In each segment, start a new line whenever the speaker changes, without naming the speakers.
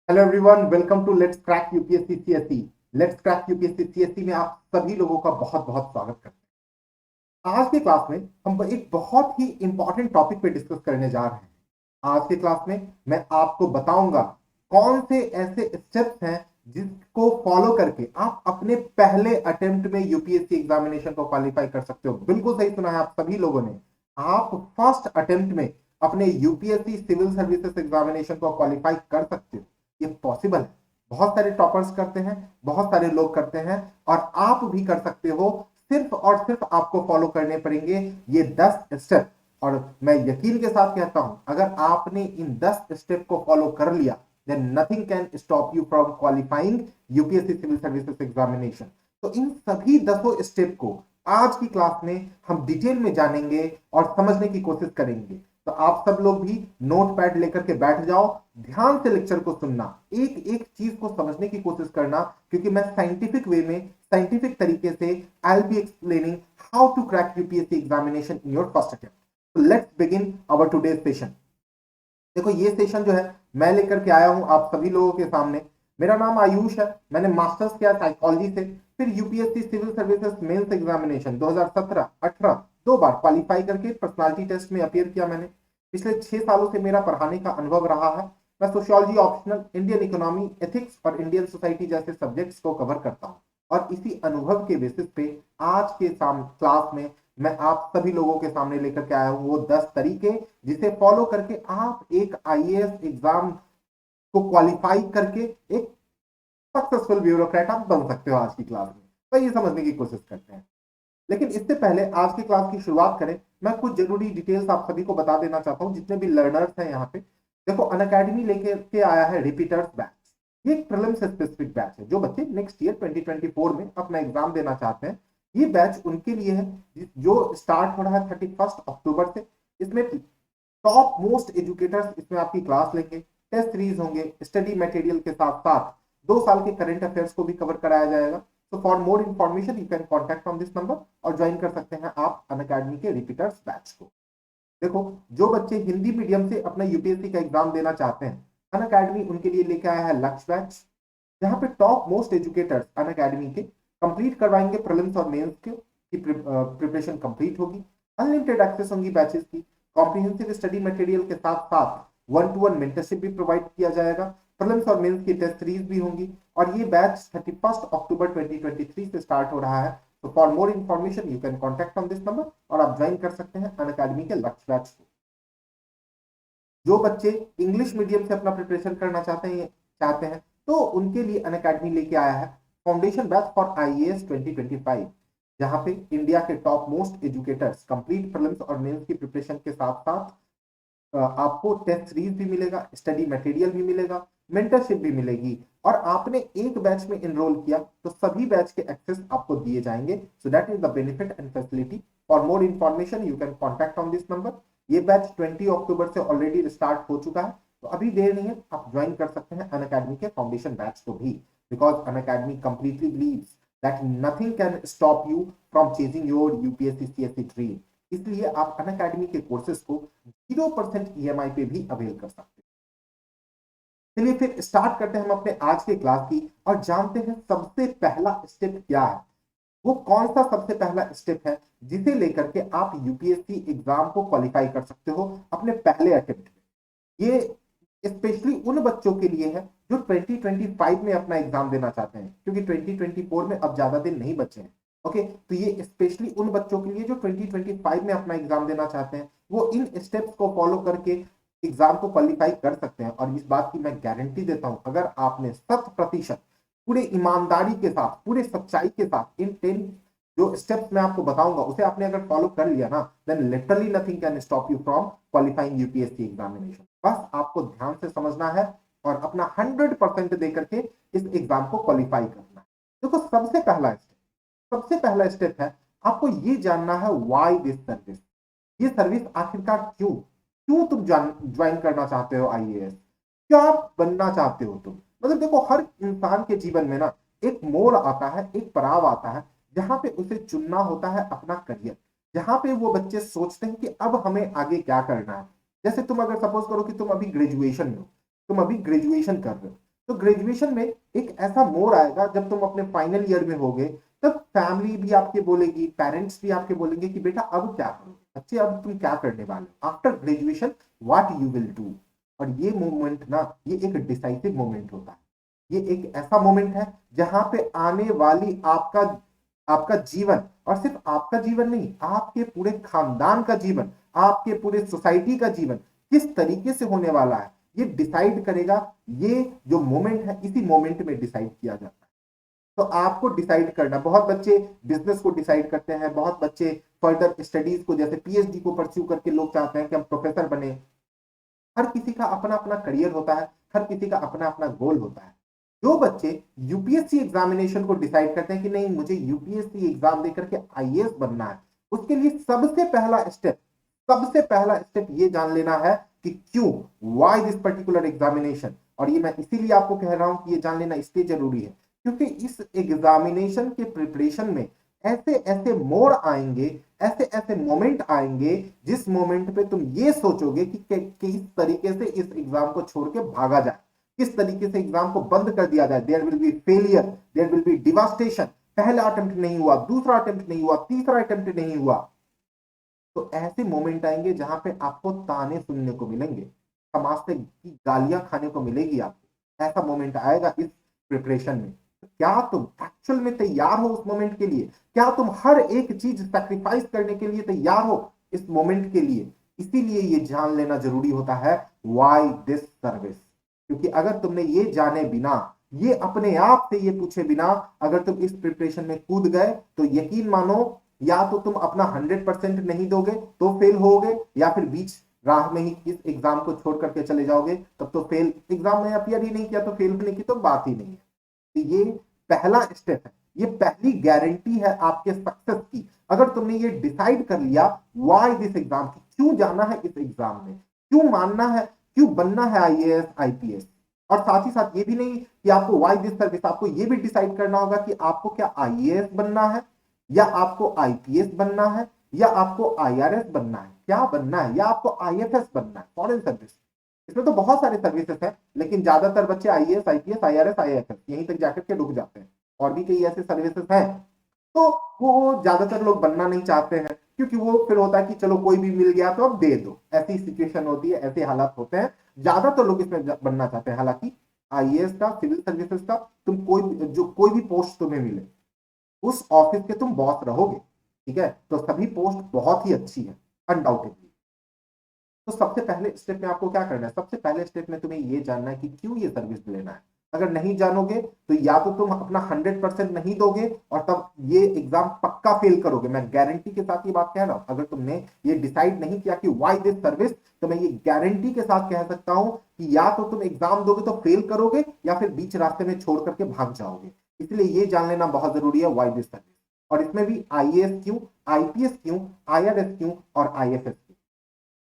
Hello everyone, welcome to let's crack UPSC CSE. Let's crack UPSC CSE में आप सभी लोगों का बहुत बहुत स्वागत करते हैं। आज के क्लास में हम एक बहुत ही इंपॉर्टेंट टॉपिक पे डिस्कस करने जा रहे हैं। आज के क्लास में मैं आपको बताऊंगा कौन से ऐसे स्टेप्स हैं जिसको फॉलो करके आप अपने पहले अटेम्प्ट में यूपीएससी एग्जामिनेशन को क्वालिफाई कर सकते हो। बिल्कुल सही सुना है आप सभी लोगों ने। आप फर्स्ट अटेम्प्ट में अपने यूपीएससी सिविल सर्विसेज एग्जामिनेशन को क्वालिफाई कर सकते हो। ये पॉसिबल है। बहुत सारे टॉपर्स करते हैं, बहुत सारे लोग करते हैं, और आप भी कर सकते हो। सिर्फ और सिर्फ आपको फॉलो करने पड़ेंगे ये 10 स्टेप। और मैं यकीन के साथ कहता हूं, अगर आपने इन 10 स्टेप को फॉलो कर लिया, then nothing can stop you from qualifying UPSC civil services examination. तो इन सभी 10 स्टेप को आज की क्लास में हम डिटेल में जानेंगे और समझने की कोशिश करेंगे। तो आप सब लोग भी नोट पैड लेकर के बैठ जाओ, ध्यान से लेक्चर को सुनना, एक एक चीज को समझने की कोशिश करना, क्योंकि मैं साइंटिफिक वे में, साइंटिफिक तरीके से I will be explaining how to crack UPSC examination in your first attempt. Let's begin our today's session. देखो, ये सेशन जो है मैं लेकर के आया हूं आप सभी लोगों के सामने। मेरा नाम आयुष है, मैंने मास्टर्स किया साइकोलॉजी से, फिर UPSC civil services mains examination 2017-18 दो बार क्वालिफाई करके पर्सनालिटी टेस्ट में अपियर किया मैंने। पिछले 6 सालों से मेरा पढ़ाने का अनुभव रहा है। मैं sociology optional, Indian economy, ethics और इंडियन सोसाइटी जैसे सब्जेक्ट्स को कवर करता हूं। और इसी अनुभव के बेसिस पे आज के क्लास में मैं आप सभी लोगों के सामने लेकर के आया हूं वो 10 तरीके, जिसे फॉलो करके आप एक आईएएस एग्जाम को क्वालिफाई करके एक सक्सेसफुल ब्यूरोक्रेट आप बन सकते हो आज की क्लास में। तो ये समझने की कोशिश करते हैं। लेकिन इससे पहले आज की क्लास की शुरुआत करें, मैं कुछ जरूरी डिटेल्स आप सभी को बता देना चाहता हूं, जितने भी लर्नर्स हैं यहाँ पे। देखो, अनअकैडमी लेकर के आया है रिपीटर्स बैच। ये एक प्रीलिम्स स्पेसिफिक बैच है। जो बच्चे नेक्स्ट ईयर 2024 में अपना एग्जाम देना चाहते हैं, ये बैच उनके लिए है, जो स्टार्ट हो रहा है 31 अक्टूबर से। इसमें टॉप मोस्ट एजुकेटर्स इसमें आपकी क्लास लेंगे, टेस्ट सीरीज होंगे, स्टडी मटेरियल के साथ साथ 2 साल के करंट अफेयर्स को भी कवर कराया जाएगा। तो for more information you can contact on this number और ज्वाइन कर सकते हैं आप अनअकैडमी के रिपीटर्स बैच को। देखो, जो बच्चे हिंदी मीडियम से अपना यूपीएससी का एग्जाम देना चाहते हैं, अनअकैडमी उनके लिए लेके आया है लक्ष्य बैच, जहां पे टॉप मोस्ट एजुकेटर्स अनअकैडमी के कंप्लीट करवाएंगे प्रीलिम्स और मेंस की प्रिपरेशन कंप्लीट होगी। अनलिमिटेड एक्सेस होंगी बैचेस की, कॉम्प्रिहेंसिव स्टडी मटेरियल के साथ साथ 1-to-1 मेंटरशिप भी प्रोवाइड किया जाएगा। प्रीलिम्स और मेंस की टेस्ट सीरीज भी होंगी। और ये बैच 31 अक्टूबर 2023 से स्टार्ट हो रहा है। तो for more information you can contact on this number और आप ज्वाइन कर सकते हैं अनअकैडमी के लक्ष्य बैच को। जो बच्चे इंग्लिश मीडियम से अपना प्रिपरेशन करना चाहते हैं, तो उनके लिए अनअकैडमी लेके आया है फाउंडेशन बैच फॉर आईएएस 2025, जहां पे इंडिया के top most educators complete prelims और मेंस की प्रिपरेशन के साथ साथ आपको टेस्ट सीरीज भी मिलेगा, स्टडी मटेरियल भी मिलेगा, मेंटरशिप भी मिलेगी। और आपने एक बैच में एनरोल किया तो सभी बैच के एक्सेस आपको दिए जाएंगे। So that is the benefit and facility. For more information you can contact on this number. ये बैच 20 अक्टूबर से ऑलरेडी स्टार्ट हो चुका है, तो अभी देर नहीं है, आप ज्वाइन कर सकते हैं अनअकैडमी के फाउंडेशन बैच को भी। Because Unacademy completely believes that nothing can stop you from chasing your UPSC CSC dream. इसलिए आप अनअकैडमी के कोर्सेज को 0% ईएमआई पे भी अवेल कर सकते हैं। चलिए फिर स्टार्ट करते हैं हम अपने आज के क्लास की, और जानते हैं सबसे पहला स्टेप क्या है। वो कौन सा सबसे पहला स्टेप है जिसे लेकर के आप यूपीएससी एग्जाम को क्वालिफाई कर सकते हो अपने पहले अटेम्प्ट में। ये स्पेशली उन बच्चों के लिए है जो 2025 में अपना एग्जाम देना चाहते हैं, क्योंकि 2024 में अब ज्यादा दिन नहीं बचे हैं। ओके, तो ये स्पेशली उन बच्चों के लिए जो 2025 में अपना एग्जाम देना चाहते हैं, वो इन स्टेप्स को फॉलो करके एग्जाम को क्वालिफाई कर सकते हैं। और इस बात की मैं गारंटी देता हूं, अगर आपने 100% पूरे ईमानदारी के साथ, पूरे सच्चाई के साथ इन 10 जो स्टेप्स मैं आपको बताऊंगा उसे आपने अगर फॉलो कर लिया ना, then literally nothing can stop you from qualifying UPSC examination. बस आपको ध्यान से समझना है और अपना 100% दे करके इस एग्जाम को क्वालिफाई करना है। देखो, सबसे पहला स्टेप है, आपको ये जानना है व्हाई दिस सर्विस। ये सर्विस आखिरकार क्यों क्यों तुम ज्वाइन करना चाहते हो आईएएस, क्या बनना चाहते हो तुम। मतलब देखो, हर इंसान के जीवन में ना एक मोड़ आता है, एक पड़ाव आता है, जहां पे उसे चुनना होता है अपना करियर। जहां पे वो बच्चे सोचते हैं कि अब हमें आगे क्या करना है। जैसे तुम अगर सपोज करो कि तुम अभी ग्रेजुएशन में हो, तुम अभी ग्रेजुएशन कर रहे हो, तो ग्रेजुएशन में एक ऐसा मोड़ आएगा जब तुम अपने फाइनल ईयर में होगे, तब फैमिली भी आपके बोलेगी, पेरेंट्स भी आपके बोलेंगे कि बेटा अब क्या करोगे, बच्चे अब तुम क्या करने वाले हो, after graduation what you will do. और ये मोमेंट ना, ये एक डिसाइसिव मोमेंट होता है। ये एक ऐसा मोमेंट है जहां पे आने वाली आपका आपका जीवन, और सिर्फ आपका जीवन नहीं, आपके पूरे खानदान का जीवन, आपके पूरे सोसाइटी का जीवन किस तरीके से होने वाला है, ये डिसाइड करेगा। ये जो मोमेंट है, इसी मोमेंट में डिसाइड किया जाता है। तो आपको डिसाइड करना, बहुत बच्चे बिजनेस को डिसाइड करते हैं, बहुत बच्चे फर्दर स्टडीज को, जैसे पीएचडी को परस्यू करके लोग चाहते हैं कि हम प्रोफेसर बने। हर किसी का अपना अपना करियर होता है, हर किसी का अपना अपना गोल होता है। जो बच्चे यूपीएससी एग्जामिनेशन को डिसाइड करते हैं कि नहीं मुझे यूपीएससी एग्जाम देकर के आईएएस बनना है, उसके लिए सबसे पहला स्टेप ये जान लेना है कि क्यों, व्हाई दिस पर्टिकुलर एग्जामिनेशन। और ये मैं इसीलिए आपको कह रहा हूं कि ये जान लेना इसलिए जरूरी है क्योंकि इस एग्जामिनेशन के प्रिपरेशन में ऐसे ऐसे मोड़ आएंगे, ऐसे ऐसे मोमेंट आएंगे, जिस मोमेंट पे तुम ये सोचोगे कि किस तरीके से इस एग्जाम को छोड़ के भागा जाए, किस तरीके से एग्जाम को बंद कर दिया जाए। There will be failure, there will be devastation. पहला अटेम्प्ट नहीं हुआ, दूसरा अटेम्प्ट नहीं हुआ, तीसरा अटेम्प्ट नहीं हुआ। तो ऐसे मोमेंट आएंगे जहां पे आपको ताने सुनने को मिलेंगे, समाज से गालियां खाने को मिलेगी आपको। ऐसा मोमेंट आएगा इस प्रिपरेशन में। क्या तुम एक्चुअल में तैयार हो उस मोमेंट के लिए? क्या तुम हर एक चीज सैक्रिफाइस करने के लिए तैयार हो इस मोमेंट के लिए? इसीलिए ये जान लेना जरूरी होता है, व्हाई दिस सर्विस। क्योंकि अगर तुमने ये जाने बिना, ये अपने आप से ये पूछे बिना अगर तुम इस प्रिपरेशन में कूद गए, तो यकीन मानो, या तो तुम अपना 100% नहीं दोगे तो फेल होगे, या फिर बीच राह में ही इस एग्जाम को छोड़ करके चले जाओगे, तब तो फेल, एग्जाम में अपियर ही नहीं किया तो फेल होने की तो बात ही नहीं है। तो ये पहला स्टेप है, ये पहली गारंटी है आपके सक्सेस की। अगर तुमने ये डिसाइड कर लिया व्हाई दिस एग्जाम, क्यों जाना है इस एग्जाम में, क्यों मानना है, क्यों बनना है आईएएस आईपीएस। और साथ ही साथ ये भी नहीं कि आपको व्हाई दिस सर्विस, आपको ये भी डिसाइड करना होगा कि आपको क्या आईएएस बनना है, या आपको आईपीएस बनना है, या आपको आईआरएस बनना है, क्या बनना है, या आपको आईएफएस बनना है, फॉरेन सर्विस। इसमें तो बहुत सारे सर्विसेज हैं, लेकिन ज्यादातर बच्चे आईएएस आईपीएस आईआरएस आईएफएस यहीं तक जाकर के रुक जाते हैं। और भी कई ऐसे सर्विसेज हैं, तो वो ज्यादातर लोग बनना नहीं चाहते हैं, क्योंकि वो फिर होता है कि चलो कोई भी मिल गया तो अब दे दो, ऐसी सिचुएशन होती है, ऐसे हालात होते हैं। ज्यादातर लोग इसमें बनना चाहते हैं। हालांकि आईएएस का, सिविल सर्विसेज का, तुम कोई भी पोस्ट तुम्हें मिले, उस ऑफिस के तुम बॉस रहोगे, ठीक है। तो सभी पोस्ट बहुत ही अच्छी है, अनडाउटेडली। तो सबसे पहले स्टेप में आपको क्या करना है? सबसे पहले स्टेप में तुम्हें ये जानना है कि क्यों ये सर्विस लेना है। अगर नहीं जानोगे तो या तो तुम अपना 100% नहीं दोगे, और तब ये एग्जाम पक्का फेल करोगे। मैं गारंटी के साथ ये बात कह रहा हूं। अगर तुमने ये डिसाइड नहीं किया कि व्हाई दिस सर्विस, तो मैं ये गारंटी के साथ कह सकता हूं कि या तो तुम एग्जाम दोगे तो फेल करोगे, या फिर बीच रास्ते में छोड़ करके भाग जाओगे। इसलिए ये जान लेना बहुत जरूरी है, व्हाई दिस सर्विस। और इसमें भी आईएएस क्यों, आईपीएस क्यों, आईआरएस क्यों, और आईएफएस क्यों।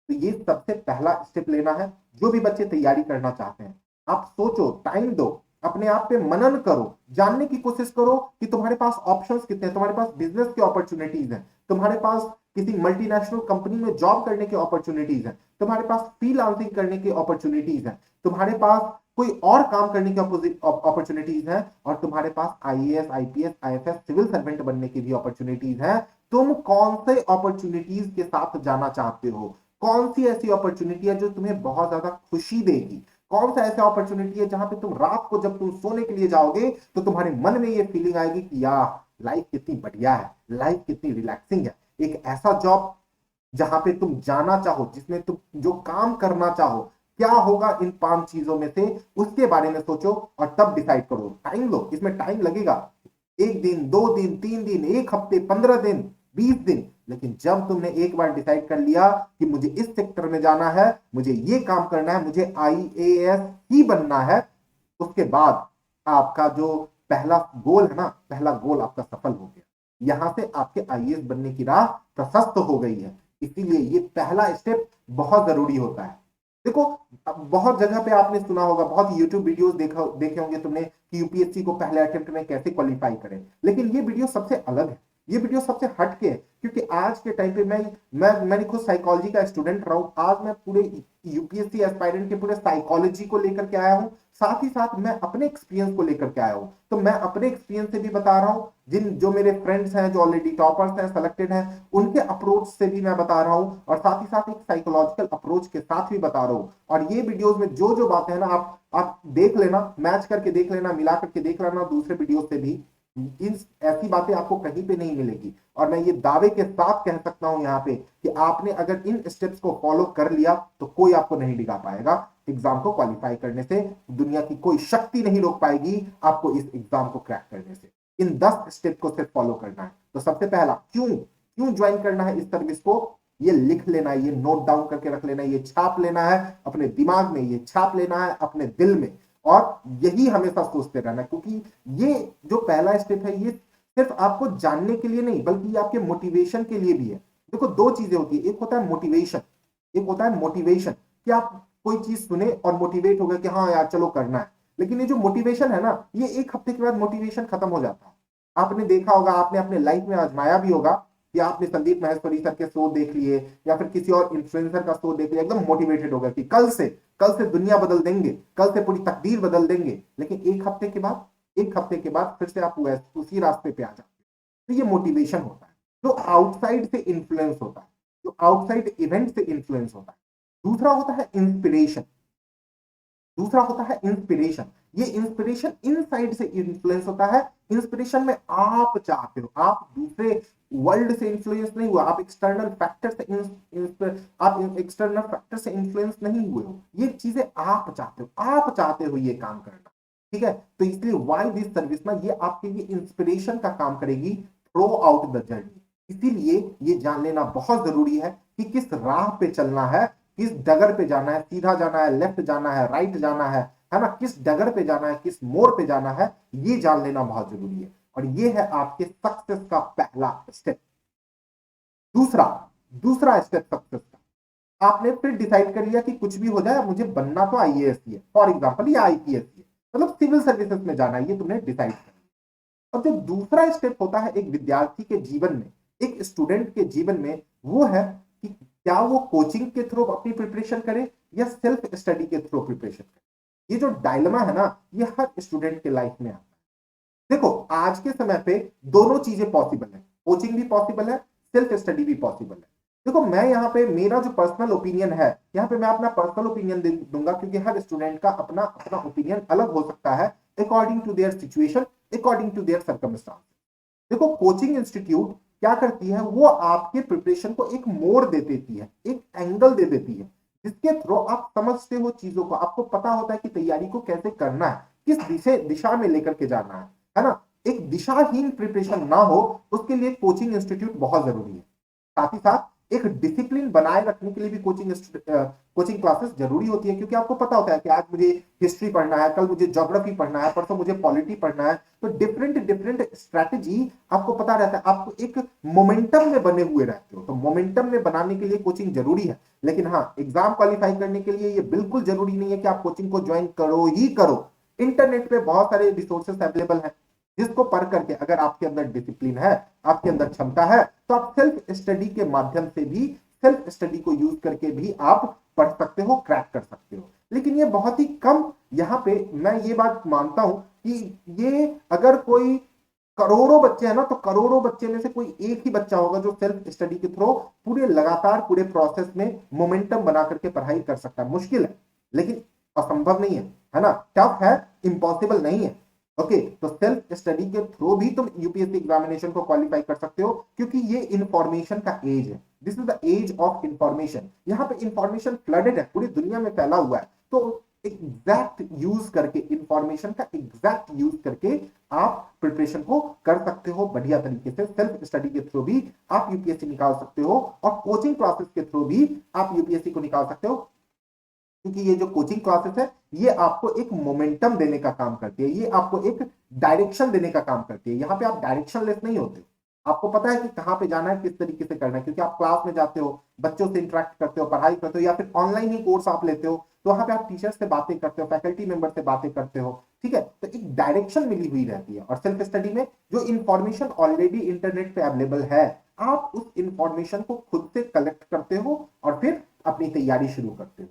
तो ये सबसे पहला स्टेप लेना है। जो भी बच्चे तैयारी करना चाहते हैं, आप सोचो, टाइम दो, अपने आप पे मनन करो, जानने की कोशिश करो कि तुम्हारे पास ऑप्शंस कितने हैं। तुम्हारे पास बिजनेस की अपॉर्चुनिटीज हैं, तुम्हारे पास किसी मल्टीनेशनल कंपनी में जॉब करने की अपॉर्चुनिटीज हैं, तुम्हारे पास फ्रीलांसिंग करने की अपॉर्चुनिटीज हैं, तुम्हारे पास कोई और काम करने की अपॉर्चुनिटीज हैं, और तुम्हारे पास IAS IPS IFS civil servant बनने की भी अपॉर्चुनिटीज हैं। तुम कौन से अपॉर्चुनिटीज के साथ जाना चाहते हो? कौन सी ऐसी अपॉर्चुनिटी है जो तुम्हें बहुत ज्यादा खुशी देगी? कौन सा ऐसा अपॉर्चुनिटी है जहां पे तुम रात को जब तुम सोने के लिए जाओगे तो तुम्हारे मन में ये फीलिंग आएगी कि यार लाइफ कितनी बढ़िया है, लाइफ कितनी रिलैक्सिंग है। एक ऐसा जॉब जहां पे तुम जाना चाहो, जिसमें तुम जो काम करना चाहो, क्या होगा इन 5 चीजों में से, उसके बारे में सोचो और तब डिसाइड करो। टाइम लो, इसमें टाइम लगेगा, 1 दिन 2 दिन 3 दिन 1 हफ्ते 15 दिन 20 दिन, लेकिन जब तुमने एक बार डिसाइड कर लिया कि मुझे इस सेक्टर में जाना है, मुझे ये काम करना है, मुझे आईएएस ही बनना है, उसके बाद आपका जो पहला गोल है ना, पहला गोल आपका सफल हो गया। यहां से आपके आईएएस बनने की राह प्रशस्त हो गई है। इसीलिए ये पहला स्टेप बहुत जरूरी होता है। देखो, बहुत जगह पे आपने सुना होगा, बहुत यूट्यूब वीडियोस देखे होंगे तुमने कि यूपीएससी को पहले अटेम्प्ट में कैसे क्वालिफाई करें, लेकिन ये वीडियो सबसे अलग है। ये वीडियो सबसे हटके है, क्योंकि आज के टाइम पे मैंने खुद साइकोलॉजी का स्टूडेंट रहा हूं। आज मैं पूरे यूपीएससी एस्पायरेंट के पूरे साइकोलॉजी को लेकर के आया हूं, साथ ही साथ मैं अपने एक्सपीरियंस को लेकर के आया हूं। तो मैं अपने एक्सपीरियंस से भी बता रहा हूं, जो मेरे फ्रेंड्स हैं, जो ऑलरेडी टॉपर्स हैं, सेलेक्टेड हैं, उनके अप्रोच से भी मैं बता रहा हूं, और साथ ही साथ एक साइकोलॉजिकल अप्रोच के साथ भी बता रहा हूं। और ये वीडियोस में जो जो बातें हैं ना, आप देख लेना, मैच करके देख लेना, मिला करके देख लेना दूसरे वीडियो से भी। ऐसी बातें आपको कहीं पे नहीं मिलेगी। और मैं ये दावे के साथ कह सकता हूं यहाँ पे कि आपने अगर इन स्टेप्स को फॉलो कर लिया तो कोई आपको नहीं डिगा पाएगा। एग्जाम को क्वालिफाई करने से दुनिया की कोई शक्ति नहीं रोक पाएगी आपको इस एग्जाम को क्रैक करने से। इन 10 स्टेप को सिर्फ फॉलो करना है। तो सबसे पहला, क्यों क्यों ज्वाइन करना है इस सर्विस को, ये लिख लेना है, ये नोट डाउन करके रख लेना है, ये छाप लेना है अपने दिमाग में, ये छाप लेना है अपने दिल में, और यही हमेशा सोचते रहना है। क्योंकि ये जो पहला स्टेप है, ये सिर्फ आपको जानने के लिए नहीं, बल्कि ये आपके मोटिवेशन के लिए भी है। देखो, दो चीजें होती है, एक होता है मोटिवेशन, एक होता है मोटिवेशन कि आप कोई चीज सुने और मोटिवेट हो गए कि हाँ यार चलो करना है। लेकिन ये जो मोटिवेशन है ना, ये एक हफ्ते के बाद मोटिवेशन खत्म हो जाता है। आपने देखा होगा, आपने अपने लाइफ में आजमाया भी होगा कि आपने संदीप महेश्वरी सर के शो देख लिए या फिर किसी और इन्फ्लुएंसर का शो देख लिया, एकदम मोटिवेटेड हो गया कि कल से दुनिया बदल देंगे, कल से पूरी तकदीर बदल देंगे। लेकिन एक हफ्ते के बाद फिर से आप उसी रास्ते पे आ जाते हैं। तो ये मोटिवेशन होता है जो आउटसाइड से इन्फ्लुएंस होता है, जो आउटसाइड इवेंट से इन्फ्लुएंस होता है। दूसरा होता है इंस्पिरेशन, दूसरा होता है इंस्पिरेशन। ये इंस्पिरेशन इनसाइड से इन्फ्लुएंस होता है। इंस्पिरेशन में आप चाहते हो, आप दूसरे वर्ल्ड से इन्फ्लुएंस नहीं हुआ, आप एक्सटर्नल फैक्टर से इन्फ्लुएंस नहीं हुए हो। ये चीजें आप चाहते हो, आप चाहते हो ये काम करना, ठीक है। तो इसलिए वाई दिस सर्विस ना, ये आपके लिए इंस्पिरेशन का काम करेगी थ्रू आउट द जर्नी। इसीलिए ये जान लेना बहुत जरूरी है कि किस राह पे चलना है, किस डगर पे जाना है, सीधा जाना है, लेफ्ट जाना है, राइट जाना है ना, किस डगर पे जाना है, किस मोड़ पे जाना है, ये जान लेना बहुत जरूरी है। और ये है आपके सक्सेस का पहला स्टेप। दूसरा दूसरा स्टेप सक्सेस का, आपने फिर डिसाइड कर लिया कि कुछ भी हो जाए मुझे बनना तो आईएएस ही है, फॉर एग्जाम्पल, या आईपीएस ही है, मतलब सिविल सर्विसेज में जाना है, ये तुमने डिसाइड कर लिया। और जो दूसरा स्टेप होता है एक विद्यार्थी के जीवन में, एक स्टूडेंट के जीवन में, वो है कि क्या वो कोचिंग के थ्रू अपनी प्रिपरेशन करे या सेल्फ स्टडी के थ्रू प्रिपरेशन करे। ये जो डायलेमा है ना, ये हर स्टूडेंट के लाइफ में आता है। देखो, आज के समय पे दोनों चीजें पॉसिबल है, कोचिंग भी पॉसिबल है, सेल्फ स्टडी भी पॉसिबल है। देखो, मैं यहाँ पे मेरा जो पर्सनल ओपिनियन है, यहाँ पे मैं अपना पर्सनल ओपिनियन दूंगा, क्योंकि हर स्टूडेंट का अपना अपना ओपिनियन अलग हो सकता है, according to their situation, according to their circumstance. देखो, कोचिंग इंस्टीट्यूट क्या करती है, वो आपके प्रिपरेशन को एक मोड़ दे देती है, एक एंगल दे देती है, जिसके थ्रू आप समझते हो चीजों को, आपको पता होता है कि तैयारी को कैसे करना है, किस दिशा में लेकर के जाना है ना। एक दिशाहीन प्रिपरेशन ना हो, उसके लिए कोचिंग इंस्टीट्यूट बहुत जरूरी है। साथ ही साथ एक डिसिप्लिन बनाए रखने के लिए भी कोचिंग क्लासेस जरूरी होती है, क्योंकि आपको पता होता है कि आज मुझे हिस्ट्री पढ़ना है, कल मुझे ज्योग्राफी पढ़ना है, परसों मुझे पॉलिटी पढ़ना है। तो डिफरेंट डिफरेंट स्ट्रैटेजी आपको पता रहता है, आपको एक मोमेंटम में बने हुए रहते हो। तो मोमेंटम में बनाने के लिए कोचिंग जरूरी है। लेकिन हाँ, एग्जाम क्वालिफाई करने के लिए ये बिल्कुल जरूरी नहीं है कि आप कोचिंग को ज्वाइन करो ही करो। इंटरनेट पे बहुत सारे रिसोर्सेस अवेलेबल हैं, जिसको पढ़ करके अगर आपके अंदर डिसिप्लिन है, आपके अंदर क्षमता है, तो आप सेल्फ स्टडी के माध्यम से भी, सेल्फ स्टडी को यूज करके भी आप पढ़ सकते हो, क्रैक कर सकते हो। लेकिन ये बहुत ही कम, यहाँ पे मैं ये बात मानता हूं कि ये अगर कोई करोड़ों बच्चे हैं ना, तो करोड़ों बच्चे में से कोई एक ही बच्चा होगा जो सेल्फ स्टडी के थ्रू पूरे लगातार पूरे प्रोसेस में मोमेंटम बना करके पढ़ाई कर सकता है। मुश्किल है, लेकिन असंभव नहीं है ना, टफ है, इंपॉसिबल नहीं है। ओके, तो सेल्फ स्टडी के थ्रू भी तुम यूपीएससी एग्जामिनेशन को क्वालिफाई कर सकते हो, क्योंकि ये इंफॉर्मेशन का एज है। This is the age of information. यहाँ पे इंफॉर्मेशन फ्लडेड है, पूरी दुनिया में फैला हुआ है। तो एग्जैक्ट यूज करके, इंफॉर्मेशन का एग्जैक्ट यूज करके आप प्रिपरेशन को कर सकते हो बढ़िया तरीके से। सेल्फ स्टडी के थ्रू भी आप यूपीएससी निकाल सकते हो, और कोचिंग क्लासेस के थ्रू भी आप यूपीएससी को निकाल सकते हो। क्योंकि ये जो कोचिंग क्लासेस है, ये आपको एक मोमेंटम देने का काम करती है, ये आपको एक डायरेक्शन देने का काम करती है। यहाँ पे आप डायरेक्शन लेस नहीं होते, आपको पता है कि कहाँ पे जाना है, किस तरीके से करना है, क्योंकि आप क्लास में जाते हो, बच्चों से इंटरेक्ट करते हो, पढ़ाई करते हो, या फिर ऑनलाइन ही कोर्स आप लेते हो, तो वहां पे आप टीचर से बातें करते हो, फैकल्टी मेंबर से बातें करते हो, ठीक है, तो एक डायरेक्शन मिली हुई रहती है। और सेल्फ स्टडी में जो इंफॉर्मेशन ऑलरेडी इंटरनेट पे अवेलेबल है, आप उस इंफॉर्मेशन को खुद से कलेक्ट करते हो और फिर अपनी तैयारी शुरू करते हो।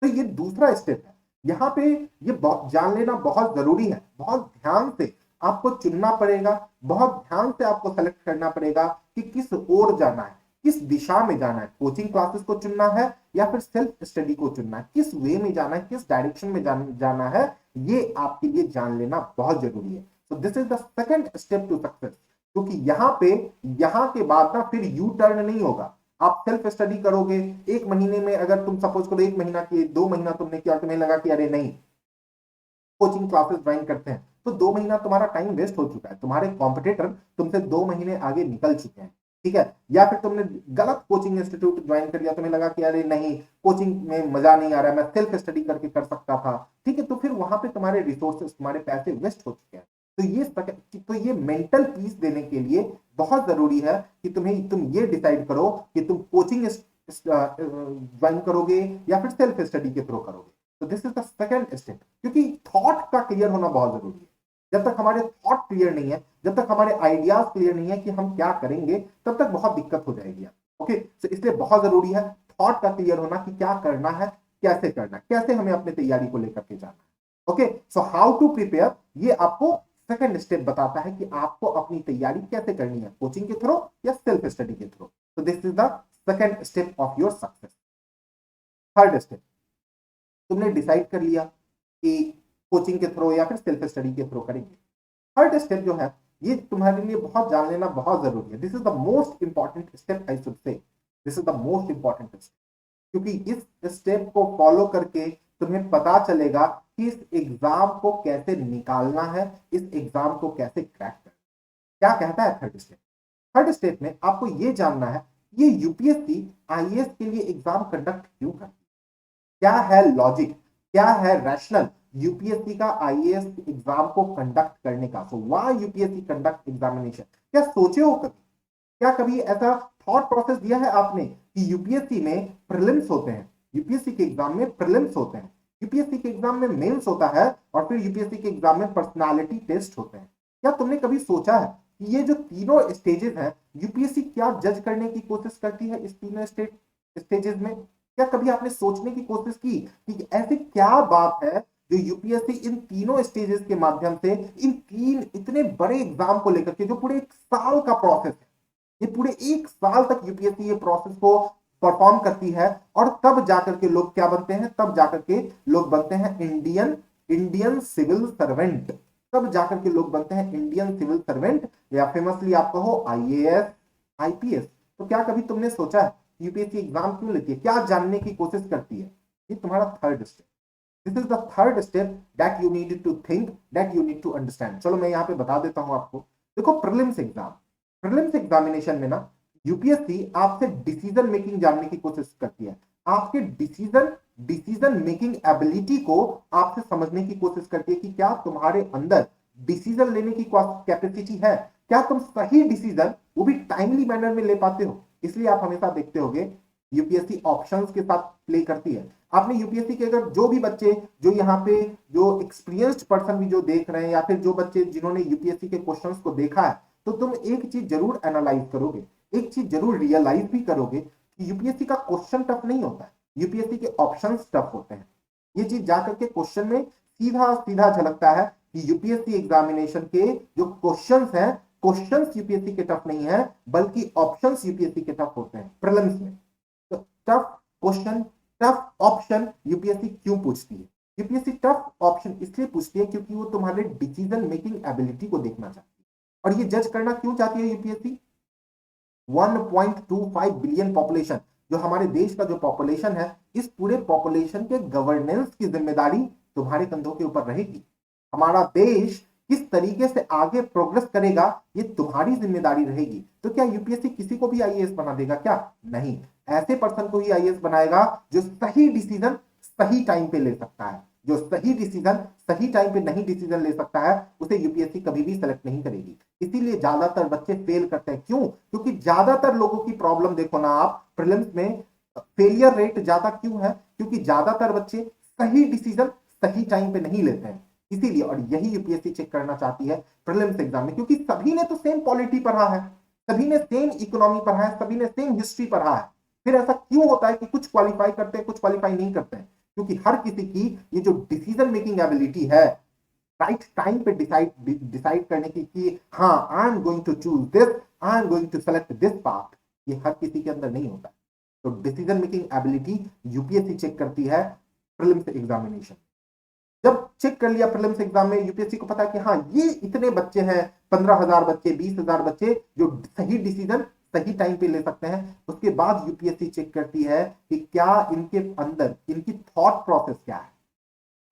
तो ये दूसरा स्टेप है। यहाँ पे ये जान लेना बहुत जरूरी है, बहुत ध्यान से आपको चुनना पड़ेगा, बहुत ध्यान से आपको सेलेक्ट करना पड़ेगा कि किस ओर जाना है, किस दिशा में जाना है। कोचिंग क्लासेस को चुनना है या फिर सेल्फ स्टडी को चुनना है, किस वे में जाना है, किस डायरेक्शन में जाना है, ये आपके लिए जान लेना बहुत जरूरी है। So this is the second step to success. क्योंकि यहाँ के बाद ना फिर यू टर्न नहीं होगा। आप सेल्फ स्टडी करोगे, एक महीने में अगर तुम सपोज करो 1 महीना किए, 2 महीना तुमने किया, तुम्हें लगा कि अरे नहीं कोचिंग क्लासेस ज्वाइन करते हैं, तो 2 महीना तुम्हारा टाइम वेस्ट हो चुका है, तुम्हारे कॉम्पिटिटर तुमसे 2 महीने आगे निकल चुके हैं, ठीक है। या फिर तुमने गलत कोचिंग इंस्टीट्यूट ज्वाइन कर लिया, तुम्हें लगा कि अरे नहीं कोचिंग में मजा नहीं आ रहा है, मैं सेल्फ स्टडी करके कर सकता था, ठीक है, तो फिर वहां पे तुम्हारे रिसोर्सेस, तुम्हारे पैसे वेस्ट हो चुके हैं। तो ये मेंटल पीस देने के लिए बहुत जरूरी है कि तुम ये डिसाइड करो कि तुम कोचिंग ज्वाइन करोगे या फिर सेल्फ स्टडी के थ्रू करोगे। तो this is the second step, क्योंकि थॉट का क्लियर होना बहुत जरूरी है। जब तक हमारे थॉट क्लियर नहीं है, जब तक हमारे आइडियाज क्लियर नहीं है कि हम क्या करेंगे, तब तक बहुत दिक्कत हो जाएगी। ओके, तो इसलिए बहुत जरूरी है थॉट का क्लियर होना कि क्या करना है, कैसे करना है, कैसे हमें अपनी तैयारी को लेकर के जाना है। Okay, so how to prepare, ये आपको सेकंड स्टेप बताता है कि आपको अपनी तैयारी कैसे करनी है, कोचिंग के थ्रू या सेल्फ स्टडी के थ्रू। तो this is the second step of your success. Third step, तुमने डिसाइड कर लिया कि कोचिंग के थ्रू या फिर सेल्फ स्टडी के थ्रू करेंगे। थर्ड स्टेप जो है, ये तुम्हारे लिए बहुत जान लेना बहुत जरूरी है। This is the most important step, I should say this is the most important step, क्योंकि इस स्टेप को फॉलो करके तुम्हें पता चलेगा कि इस एग्जाम को कैसे निकालना है, इस एग्जाम को कैसे क्रैक करना है। क्या कहता है थर्ड स्टेप? थर्ड स्टेप में आपको यह जानना है ये यूपीएससी आईएएस के लिए एग्जाम कंडक्ट क्यों करती है, क्या है लॉजिक, क्या है रैशनल यूपीएससी का आईएएस एग्जाम को कंडक्ट करने का। So why UPSC conduct examination, क्या सोचे हो कभी, क्या कभी ऐसा थॉट प्रोसेस दिया है आपने कि यूपीएससी में प्रीलिम्स होते हैं, यूपीएससी के एग्जाम में प्रीलिम्स होते हैं, यूपीएससी के एग्जाम में मेंस होता है और फिर यूपीएससी के एग्जाम में पर्सनालिटी टेस्ट होते हैं। क्या तुमने कभी सोचा है कि ये जो तीनों स्टेजेस हैं, यूपीएससी क्या जज करने की कोशिश करती है इस तीनों स्टेजेस में? क्या कभी आपने सोचने की कोशिश की कि ऐसी क्या बात है जो यूपीएससी इन तीनों स्टेजेस के माध्यम से इन तीन इतने बड़े एग्जाम को लेकर के, जो पूरे 1 साल का प्रोसेस है, ये पूरे 1 साल तक यूपीएससी ये प्रोसेस को परफॉर्म करती है, और तब जाकर के लोग क्या बनते हैं, तब जाकर के लोग बनते हैं इंडियन सिविल सर्वेंट, तब जाकर के लोग बनते हैं इंडियन सिविल सर्वेंट, या फेमसली आप कहो आईएएस आईपीएस। तो क्या कभी तुमने सोचा है यूपीएससी एग्जाम क्यों लेती है, क्या जानने की कोशिश करती है? ये तुम्हारा third step. This is the third step that you need to think, that you need to understand. चलो मैं यहाँ पे बता देता हूं आपको। देखो प्रीलिम्स एग्जामिनेशन में ना यूपीएससी आपसे डिसीजन मेकिंग जानने की कोशिश करती है, आपके डिसीजन मेकिंग एबिलिटी को आपसे समझने की कोशिश करती है कि क्या तुम्हारे अंदर डिसीजन लेने की कैपेसिटी है, क्या तुम सही डिसीजन वो भी टाइमली मैनर में ले पाते हो। इसलिए आप हमेशा देखते होगे यूपीएससी ऑप्शंस के साथ प्ले करती है। आपने यूपीएससी के अगर जो भी बच्चे जो यहाँ पे जो एक्सपीरियंस्ड पर्सन भी जो देख रहे हैं, या फिर जो बच्चे जिन्होंने यूपीएससी के क्वेश्चंस को देखा है, तो तुम एक चीज जरूर एनालाइज करोगे, एक चीज जरूर रियलाइज भी करोगे कि यूपीएससी का क्वेश्चन टफ नहीं होता है, यूपीएससी के ऑप्शंस टफ होते हैं। ये चीज जाकर के क्वेश्चन में सीधा सीधा झलकता है कि यूपीएससी एग्जामिनेशन के जो क्वेश्चंस हैं, क्वेश्चंस यूपीएससी के टफ नहीं है, बल्कि ऑप्शंस यूपीएससी के टफ होते हैं प्रीलिम्स में। तो tough question, tough option UPSC क्यों पूछती है? यूपीएससी टफ ऑप्शन इसलिए पूछती है क्योंकि वो तुम्हारे डिसीजन मेकिंग एबिलिटी को देखना चाहती है। और ये जज करना क्यों चाहती है यूपीएससी? 1.25 बिलियन पॉपुलेशन, जो हमारे देश का जो पॉपुलेशन है, इस पूरे पॉपुलेशन के गवर्नेंस की जिम्मेदारी तुम्हारे कंधों के ऊपर रहेगी। हमारा देश किस तरीके से आगे प्रोग्रेस करेगा, ये तुम्हारी जिम्मेदारी रहेगी। तो क्या यूपीएससी किसी को भी आईएएस बना देगा? क्या नहीं, ऐसे पर्सन को ही आईएएस बनाएगा जो सही डिसीजन सही टाइम पे ले सकता है। जो सही डिसीजन सही टाइम पे नहीं डिसीजन ले सकता है, उसे यूपीएससी कभी भी सेलेक्ट नहीं करेगी। इसीलिए ज्यादातर बच्चे फेल करते हैं। क्यों? क्योंकि ज्यादातर लोगों की प्रॉब्लम देखो ना आप, प्रीलिम्स में फेलियर रेट ज्यादा क्यों है? क्योंकि ज्यादातर बच्चे सही डिसीजन सही टाइम पे नहीं लेते हैं। इसीलिए, और यही यूपीएससी चेक करना चाहती है प्रीलिम्स एग्जाम में, क्योंकि सभी ने तो सेम पॉलिटी पढ़ा है, सभी ने सेम इकोनॉमी पढ़ा है, सभी ने सेम हिस्ट्री पढ़ा है। फिर ऐसा क्यों होता है कि कुछ क्वालिफाई करते हैं, कुछ क्वालिफाई नहीं करते हैं? क्योंकि हर किसी की ये जो डिसीजन मेकिंग एबिलिटी है, राइट टाइम पे डिसाइड डिसाइड करने की कि हाँ, I am going to choose this, I am going to select this path, ये हर किसी के अंदर नहीं होता। तो decision making ability UPSC check करती है प्रीलिम्स एग्जामिनेशन। जब चेक कर लिया प्रीलिम्स एग्जाम में, यूपीएससी को पता है कि हाँ, ये इतने बच्चे हैं, 15,000 बच्चे, 20,000 बच्चे जो सही डिसीजन सही टाइम पे ले सकते हैं। उसके बाद यूपीएससी चेक करती है कि क्या इनके अंदर इनकी थॉट प्रोसेस क्या है,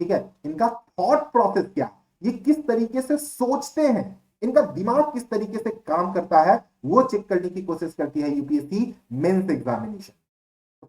ठीक है, इनका थॉट प्रोसेस क्या है, ये किस तरीके से सोचते हैं, इनका दिमाग किस तरीके से काम करता है, वो चेक करने की कोशिश करती है UPSC mains examination.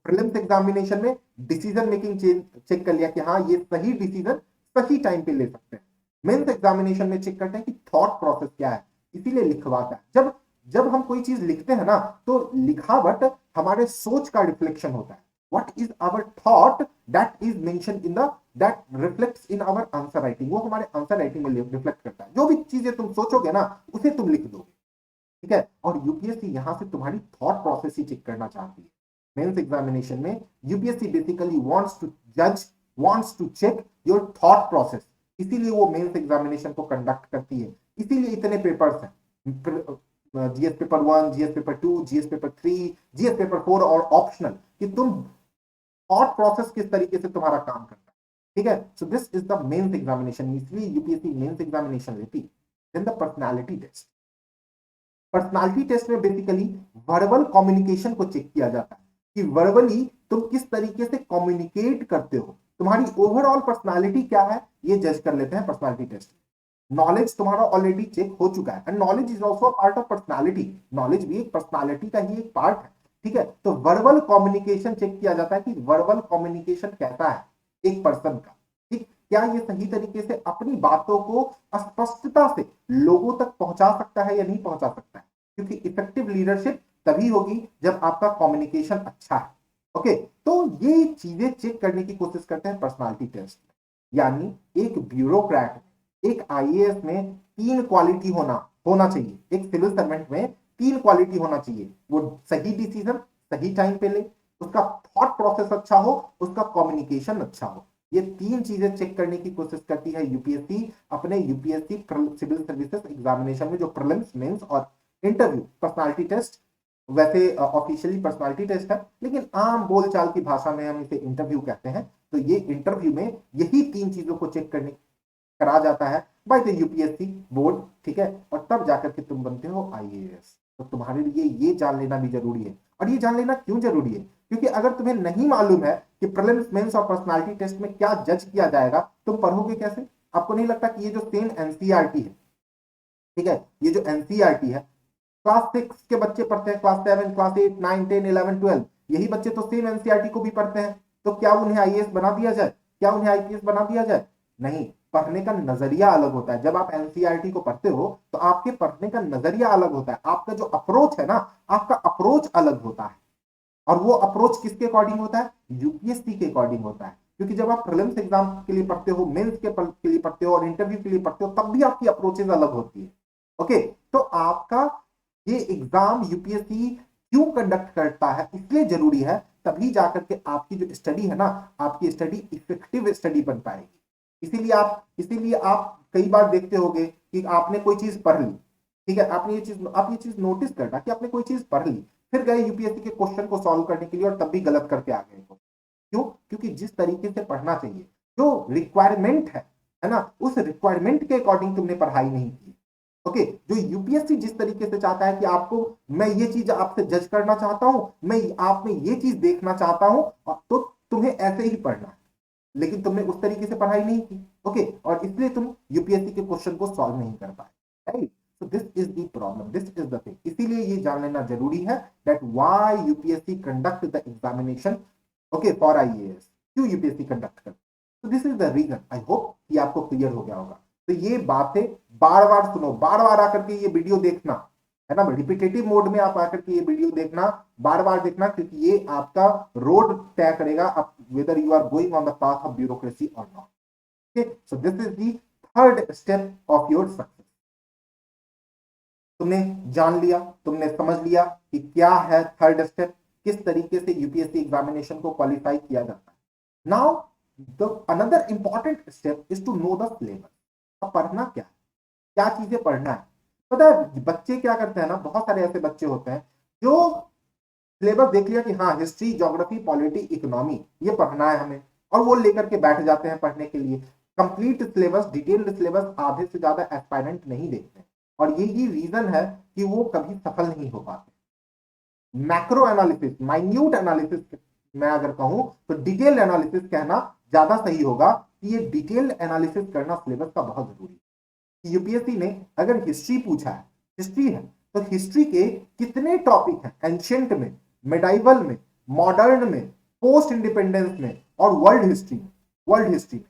Prelims examination में डिसीजन मेकिंग चेक कर लिया कि हाँ, ये सही डिसीजन सही टाइम पे ले सकते हैं। मेंस एग्जामिनेशन में चेक करते हैं कि थॉट प्रोसेस क्या है, इसीलिए लिखवाता है। जब जब हम कोई चीज लिखते हैं ना, तो लिखावट हमारे सोच का रिफ्लेक्शन होता है। What is our thought that is mention in the that reflects in our answer writing, वो हमारे आंसर राइटिंग में रिफ्लेक्ट करता है। जो भी चीजें तुम सोचोगे ना, उसे तुम लिख दोगे, ठीक है। और यूपीएससी यहां से तुम्हारी थॉट प्रोसेस ही चेक करना चाहती है। मेंस एग्जामिनेशन में यूपीएससी बेसिकली वांट्स टू जज, wants to check your thought process, इसीलिए वो मेंस एग्जामिनेशन को कंडक्ट करती है। इसीलिए इतने पेपर्स हैं, GS paper 1, GS paper 2, GS paper 3, GS paper 4 और ऑप्शनल, कि तुम थॉट प्रोसेस किस तरीके से तुम्हारा काम करता है, ठीक है। So this is the mains examination, इसलिए यूपीएससी मेंस एग्जामिनेशन लेती है। Then the personality test. Personality test में बेसिकली वर्बल कम्युनिकेशन को चेक किया जाता है कि वर्बली तुम किस तरीके से कम्युनिकेट करते हो, तुम्हारी ओवरऑल पर्सनालिटी क्या है, ये जज कर लेते हैं पर्सनालिटी टेस्ट। नॉलेज तुम्हारा ऑलरेडी चेक हो चुका है, and knowledge is also part of personality, knowledge भी एक पर्सनालिटी का ही एक पार्ट है, ठीक है। तो वर्बल कम्युनिकेशन चेक किया जाता है कि वर्बल कम्युनिकेशन कैसा है एक पर्सन का, ठीक, क्या ये सही तरीके से अपनी बातों को स्पष्टता से लोगों तक पहुंचा सकता है या नहीं पहुंचा सकता है, क्योंकि इफेक्टिव लीडरशिप तभी होगी जब आपका कम्युनिकेशन अच्छा है। ओके, तो ये चीजें चेक करने की कोशिश करते हैं पर्सनालिटी टेस्ट। यानी एक ब्यूरोक्रेट, एक आईएएस में 3 क्वालिटी होना चाहिए, एक सिविल सर्वेंट में 3 क्वालिटी होना चाहिए। वो सही डिसीजन सही टाइम पे ले, उसका थॉट प्रोसेस अच्छा हो, उसका कम्युनिकेशन अच्छा हो। ये 3 चीजें चेक करने की कोशिश करती है यूपीएससी अपने यूपीएससी सिविल सर्विसेज एग्जामिनेशन में, जो प्रीलिम्स, मेंस और इंटरव्यू। पर्सनालिटी टेस्ट वैसे ऑफिशियली पर्सनालिटी टेस्ट है, लेकिन आम बोलचाल की भाषा में हम इसे इंटरव्यू कहते हैं। तो ये इंटरव्यू में यही 3 चीजों को चेक करने करा जाता है बाय द यूपीएससी बोर्ड, ठीक है। और तब जाकर के तुम बनते हो आईएएस। तो तुम्हारे लिए ये जान लेना भी जरूरी है। और ये जान लेना क्यों जरूरी है? क्योंकि अगर तुम्हें नहीं मालूम है कि प्रीलिम्स, मेंस और पर्सनालिटी टेस्ट में क्या जज किया जाएगा, तुम पढ़ोगे कैसे? आपको नहीं लगता कि ये जो सेम एनसीईआरटी है, ठीक है, ये जो एनसीईआरटी है, क्लास 6 के बच्चे पढ़ते हैं, क्लास 7, क्लास 8, 9, 10, 11, 12, यही बच्चे तो सेम एनसीईआरटी को भी पढ़ते हैं। तो क्या उन्हें आईएएस बना दिया जाए? क्या उन्हें आईपीएस बना दिया जाए? नहीं। पढ़ने का नजरिया अलग होता है। जब आप एनसीईआरटी को पढ़ते हो तो आपके पढ़ने का नजरिया अलग होता है, आपका जो अप्रोच है ना, आपका अप्रोच अलग होता है। और वो अप्रोच किसके अकॉर्डिंग होता है? यूपीएससी के अकॉर्डिंग होता है। क्योंकि जब आप प्रीलिम्स एग्जाम के लिए पढ़ते हो, मेंस के लिए पढ़ते हो और इंटरव्यू के लिए पढ़ते हो, तब भी आपकी अप्रोचेज अलग होती है। ओके, तो आपका ये एग्जाम यूपीएससी क्यों कंडक्ट करता है, इसलिए जरूरी है, तभी जाकर के आपकी जो स्टडी है ना, आपकी स्टडी इफेक्टिव स्टडी बन पाएगी। इसीलिए आप कई बार देखते होंगे कि आपने कोई चीज पढ़ ली, ठीक है, आप ये चीज नोटिस करना कि आपने कोई चीज पढ़ ली, फिर गए यूपीएससी के क्वेश्चन को सॉल्व करने के लिए और तब भी गलत करके आ गए। क्यों? क्योंकि जिस तरीके से पढ़ना चाहिए, जो रिक्वायरमेंट है ना, उस रिक्वायरमेंट के अकॉर्डिंग तुमने पढ़ाई नहीं की। ओके, जो यूपीएससी जिस तरीके से चाहता है कि आपको, मैं ये चीज आपसे जज करना चाहता हूं, मैं आप में ये चीज देखना चाहता हूं, तो तुम्हें ऐसे ही पढ़ना है, लेकिन तुमने उस तरीके से पढ़ाई नहीं की। ओके, और इसलिए तुम यूपीएससी के क्वेश्चन को सॉल्व नहीं कर पाए, right. So this is the problem, this is the thing। इसीलिए ये जान लेना जरूरी है that why UPSC conduct the examination, okay, for IAS। क्यों यूपीएससी कंडक्ट करता है? तो this is the reason. I hope कि आपको क्लियर हो गया होगा। तो ये बातें बार बार सुनो, बार बार आकर के ये वीडियो देखना, है ना, रिपीटेटिव मोड में आप आकर के ये वीडियो देखना, बार बार देखना, क्योंकि ये आपका रोड तय करेगा, whether you are going on the path of bureaucracy or not. Okay, so this is the third step of your success. तुमने जान लिया, तुमने समझ लिया कि क्या है थर्ड स्टेप, किस तरीके से यूपीएससी एग्जामिनेशन को क्वालिफाई किया जाता है। Now the another important step is to know the syllabus. अब पढ़ना क्या है, क्या चीजें पढ़ना है। पता है बच्चे क्या करते हैं ना, बहुत सारे ऐसे बच्चे होते हैं जो सिलेबस देख लिया कि हाँ हिस्ट्री, ज्योग्राफी, पॉलिटी, इकोनॉमी ये पढ़ना है हमें, और वो लेकर के बैठ जाते हैं पढ़ने के लिए। कंप्लीट सिलेबस, डिटेल्ड सिलेबस आधे से ज्यादा एस्पायरेंट नहीं देखते, और यही रीजन है कि वो कभी सफल नहीं हो पाते। मैक्रो एनालिसिस, माइन्यूट एनालिसिस मैं अगर कहूं तो डिटेल एनालिसिस कहना ज्यादा सही होगा कि ये डिटेल एनालिसिस करना सिलेबस का बहुत जरूरी है। यूपीएससी ने अगर हिस्ट्री पूछा है, हिस्ट्री है, तो हिस्ट्री के कितने टॉपिक हैं, एंशियंट में, मेडाइवल में, मॉडर्न में, पोस्ट इंडिपेंडेंस में और वर्ल्ड हिस्ट्री में, वर्ल्ड हिस्ट्री में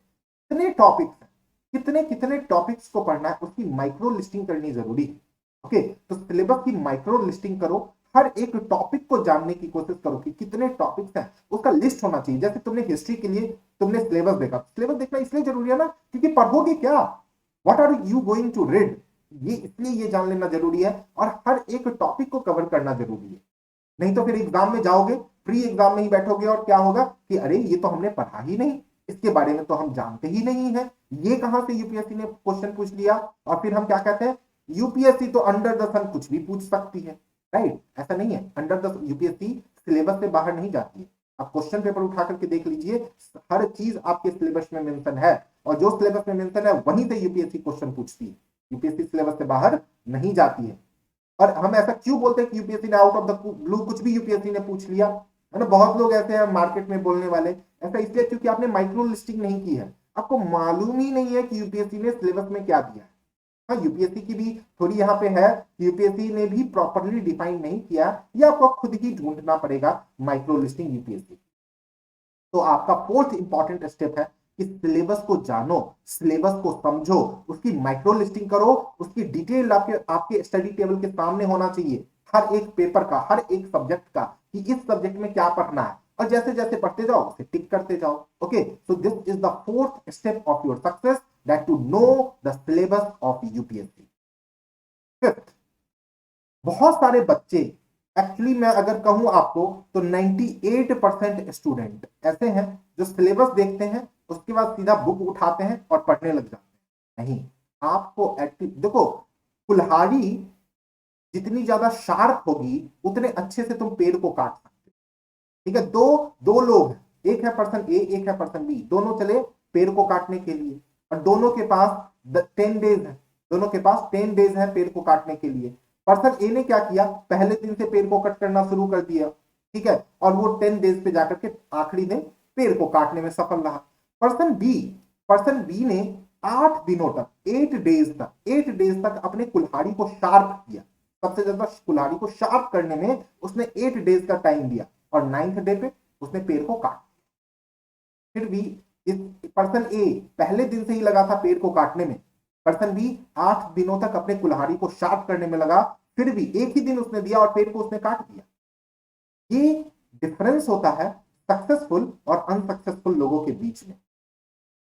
कितने टॉपिक्स हैं, कितने कितने टॉपिक्स को पढ़ना है, उसकी माइक्रो लिस्टिंग करनी जरूरी है। ओके, तो सिलेबस की माइक्रो लिस्टिंग करो, हर एक टॉपिक को जानने की कोशिश करो कि कितने टॉपिक्स हैं, उसका लिस्ट होना चाहिए। जैसे तुमने हिस्ट्री के लिए तुमने सिलेबस देखा, सिलेबस देखना इसलिए जरूरी है ना क्योंकि पढ़ोगे क्या, what are you going to read, ये इसलिए ये जान लेना जरूरी है, और हर एक टॉपिक को कवर करना जरूरी है। नहीं तो फिर एग्जाम में जाओगे, प्री एग्जाम में ही बैठोगे और क्या होगा कि अरे ये तो हमने पढ़ा ही नहीं, इसके बारे में तो हम जानते ही नहीं है, ये कहां से यूपीएससी ने क्वेश्चन पूछ लिया। और फिर हम क्या कहते हैं, यूपीएससी तो अंडर द सन कुछ भी पूछ सकती है, राइट? ऐसा नहीं है, अंडर द यूपीएससी सिलेबस से बाहर नहीं जाती है। आप क्वेश्चन पेपर उठा करके देख लीजिए, हर चीज आपके सिलेबस में मेंशन है, और जो सिलेबस में मेंशन है वहीं से यूपीएससी क्वेश्चन पूछती है, यूपीएससी सिलेबस से बाहर नहीं जाती है। और हम ऐसा क्यों बोलते हैं कि यूपीएससी ने आउट ऑफ द ब्लू कुछ भी यूपीएससी ने पूछ लिया, है ना? बहुत लोग ऐसे हैं मार्केट में बोलने वाले, ऐसा इसलिए क्योंकि आपने माइक्रो लिस्टिंग नहीं की है, आपको मालूम ही नहीं है कि यूपीएससी ने सिलेबस में क्या दिया है। हाँ, यूपीएससी की भी थोड़ी यहाँ पे है, यूपीएससी ने भी प्रॉपरली डिफाइन नहीं किया, ये आपको खुद ही ढूंढना पड़ेगा माइक्रो लिस्टिंग यूपीएससी। तो आपका फोर्थ इंपॉर्टेंट स्टेप है कि सिलेबस को जानो, सिलेबस को समझो, उसकी माइक्रो लिस्टिंग करो, उसकी डिटेल आपके आपके स्टडी टेबल के सामने होना चाहिए, हर एक पेपर का, हर एक सब्जेक्ट का, कि इस सब्जेक्ट में क्या पढ़ना है, और जैसे जैसे पढ़ते जाओ उसे टिक करते जाओ। Okay, so this is the fourth step of your success, that to know the syllabus of UPSC. Fifth, बहुत सारे बच्चे, एक्चुअली मैं अगर कहूं आपको तो 98% स्टूडेंट ऐसे हैं जो सिलेबस देखते हैं, उसके बाद सीधा बुक उठाते हैं और पढ़ने लग जाते हैं। नहीं, आपको एक्टिव देखो, कुल्हाड़ी जितनी ज्यादा शार्प होगी उतने अच्छे से तुम पेड़ को काट सकते हो। ठीक है, दो दो लोग हैं, एक है पर्सन ए, एक है पर्सन बी, दोनों चले पेड़ को काटने के लिए, और दोनों के पास 10 डेज है, दोनों के पास 10 डेज है पेड़ को काटने के लिए। पर्सन ए ने क्या किया, पहले दिन से पेड़ को कट करना शुरू कर दिया, ठीक है, और वो 10 डेज पे जाकर के आखिरी दिन पेड़ को काटने में सफल रहा। पर्सन बी ने 8 दिनों तक, 8 डेज तक अपने कुल्हाड़ी को शार्प किया, सबसे ज्यादा कुल्हाड़ी को शार्प करने में उसने 8 डेज का टाइम दिया, और 9th डे पे उसने पेड़ को काट दिया। फिर भी इस पर्सन ए पहले दिन से ही लगा था पेड़ को काटने में, पर्सन बी 8 दिनों तक अपने कुल्हाड़ी को शार्प करने में लगा, फिर भी एक ही दिन उसने दिया और पेड़ को उसने काट दिया। ये डिफरेंस होता है सक्सेसफुल और अनसक्सेसफुल लोगों के बीच में।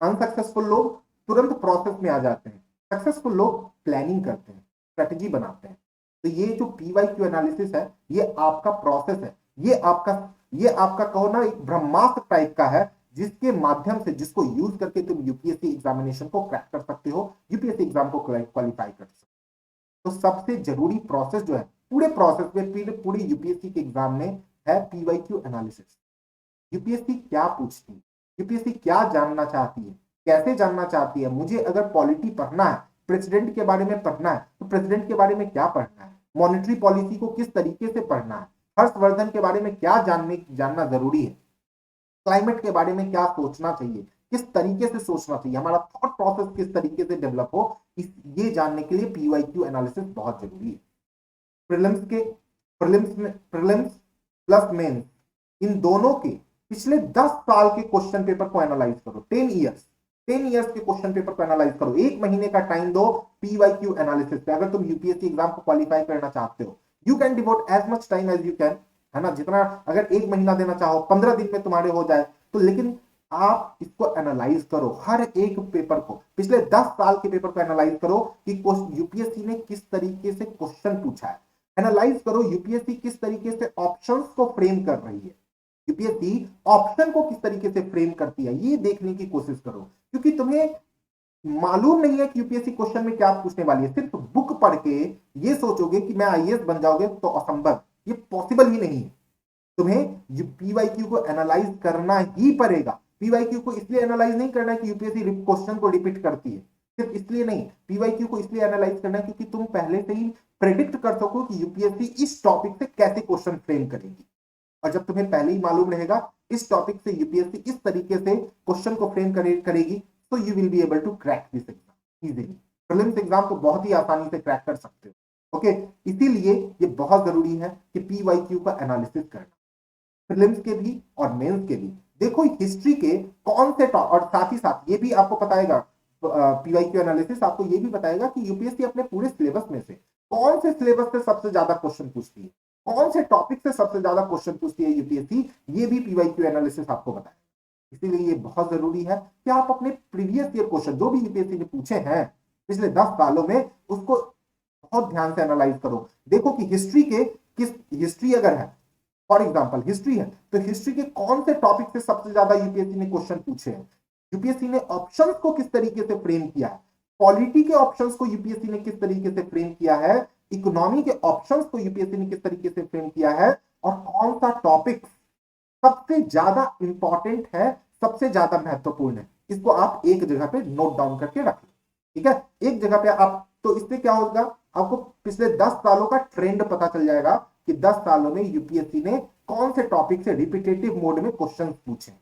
अनसक्सेसफुल लोग तुरंत प्रोसेस में आ जाते हैं, सक्सेसफुल लोग प्लानिंग करते हैं, स्ट्रेटेजी बनाते हैं। तो ये जो पीवाईक्यू एनालिसिस है, ये आपका प्रोसेस है, ये आपका कहो ना एक ब्रह्मास्त्र टाइप का है, जिसके माध्यम से, जिसको यूज करके तुम यूपीएससी एग्जामिनेशन को क्रैक कर सकते हो, यूपीएससी एग्जाम को क्वालिफाई कर सकते हो। तो सबसे जरूरी प्रोसेस जो है पूरे प्रोसेस में, पूरे यूपीएससी के एग्जाम में, है पीवाईक्यू एनालिसिस। यूपीएससी क्या पूछती है, यूपीएससी क्या जानना चाहती है, कैसे जानना चाहती है। मुझे अगर पॉलिटी पढ़ना है, प्रेसिडेंट के बारे में पढ़ना है, तो प्रेसिडेंट के बारे में क्या पढ़ना है, मॉनेटरी पॉलिसी को किस तरीके से पढ़ना है, हर्षवर्धन के बारे में क्या जानना जरूरी है, क्लाइमेट के बारे में क्या सोचना चाहिए, किस तरीके से सोचना चाहिए, हमारा थॉट प्रोसेस किस तरीके से डेवलप हो, ये जानने के लिए पीवाईक्यू एनालिसिस बहुत जरूरी है। प्रीलिम्स प्लस मेंस, इन दोनों के पिछले 10 साल के क्वेश्चन पेपर को एनालाइज करो, 10 इयर्स के क्वेश्चन पेपर को एनालाइज करो, 1 महीने का टाइम दो पीवाईक्यू एनालिसिस पे। अगर तुम यूपीएससी एग्जाम को क्वालिफाई करना चाहते हो, you can devote as much time as you can, है ना, जितना, अगर 1 महीना देना चाहो, 15 दिन में तुम्हारे हो जाए तो, लेकिन आप इसको एनालाइज करो, हर एक पेपर को, पिछले 10 साल के पेपर को एनालाइज करो कि यूपीएससी ने किस तरीके से क्वेश्चन पूछा है। एनालाइज करो यूपीएससी किस तरीके से ऑप्शंस को फ्रेम कर रही है, यूपीएससी ऑप्शन को किस तरीके से फ्रेम करती है, ये देखने की कोशिश करो। क्योंकि तुम्हें मालूम नहीं है कि यूपीएससी क्वेश्चन में क्या पूछने वाली है, सिर्फ बुक पढ़ के ये सोचोगे कि मैं आईएएस बन जाओगे तो असंभव, ये पॉसिबल ही नहीं है। तुम्हें पीवाईक्यू को एनालाइज करना ही पड़ेगा। पीवाईक्यू को इसलिए एनालाइज नहीं करना है कि यूपीएससी क्वेश्चन को रिपीट करती है, सिर्फ इसलिए नहीं, पीवाईक्यू को इसलिए एनालाइज करना है क्योंकि तुम पहले से ही प्रेडिक्ट कर सको कि यूपीएससी इस टॉपिक से कैसे क्वेश्चन फ्रेम करेगी। और जब तुम्हें पहले ही मालूम रहेगा इस टॉपिक से यूपीएससी इस तरीके से क्वेश्चन को फ्रेम करेगी, तो you will be able to crack this exam easily. Prelims exam को बहुत ही आसानी से क्रैक कर सकते हो। ओके, इसीलिए ये बहुत जरूरी है कि पीवाईक्यू का एनालिसिस करना, प्रीलिम्स के भी और मेंस के भी। देखो हिस्ट्री के कौन से और साथ ही साथ ये भी आपको बताएगा, पीवाईक्यू एनालिसिस आपको ये भी बताएगा कि यूपीएससी अपने पूरे सिलेबस में से कौन से सिलेबस से सबसे ज्यादा क्वेश्चन पूछती है, कौन से टॉपिक से सबसे ज्यादा क्वेश्चन पूछती है यूपीएससी, ये भी पीवाईक्यू एनालिसिस आपको बताएगा। इसीलिए ये बहुत जरूरी है कि आप अपने प्रीवियस ईयर क्वेश्चन जो भी यूपीएससी ने पूछे हैं पिछले 10 सालों में, उसको बहुत ध्यान से एनालाइज करो। देखो कि हिस्ट्री के हिस्ट्री अगर है, फॉर एग्जाम्पल हिस्ट्री है, तो हिस्ट्री के कौन से टॉपिक से सबसे ज्यादा यूपीएससी ने क्वेश्चन पूछे हैं, यूपीएससी ने ऑप्शंस को किस तरीके से फ्रेम किया है, पॉलिटी के ऑप्शंस को यूपीएससी ने किस तरीके से फ्रेम किया है, इकोनॉमी के ऑप्शंस को यूपीएससी ने किस तरीके से फ्रेम किया है, और कौन सा टॉपिक सबसे ज्यादा इंपॉर्टेंट है, सबसे ज्यादा महत्वपूर्ण है। इसको आप एक जगह पे नोट डाउन करके रख लो, ठीक है, एक जगह पे आप। तो इससे क्या होगा, आपको पिछले 10 सालों का ट्रेंड पता चल जाएगा कि 10 सालों में यूपीएससी ने कौन से टॉपिक से रिपीटेटिव मोड में क्वेश्चन पूछे।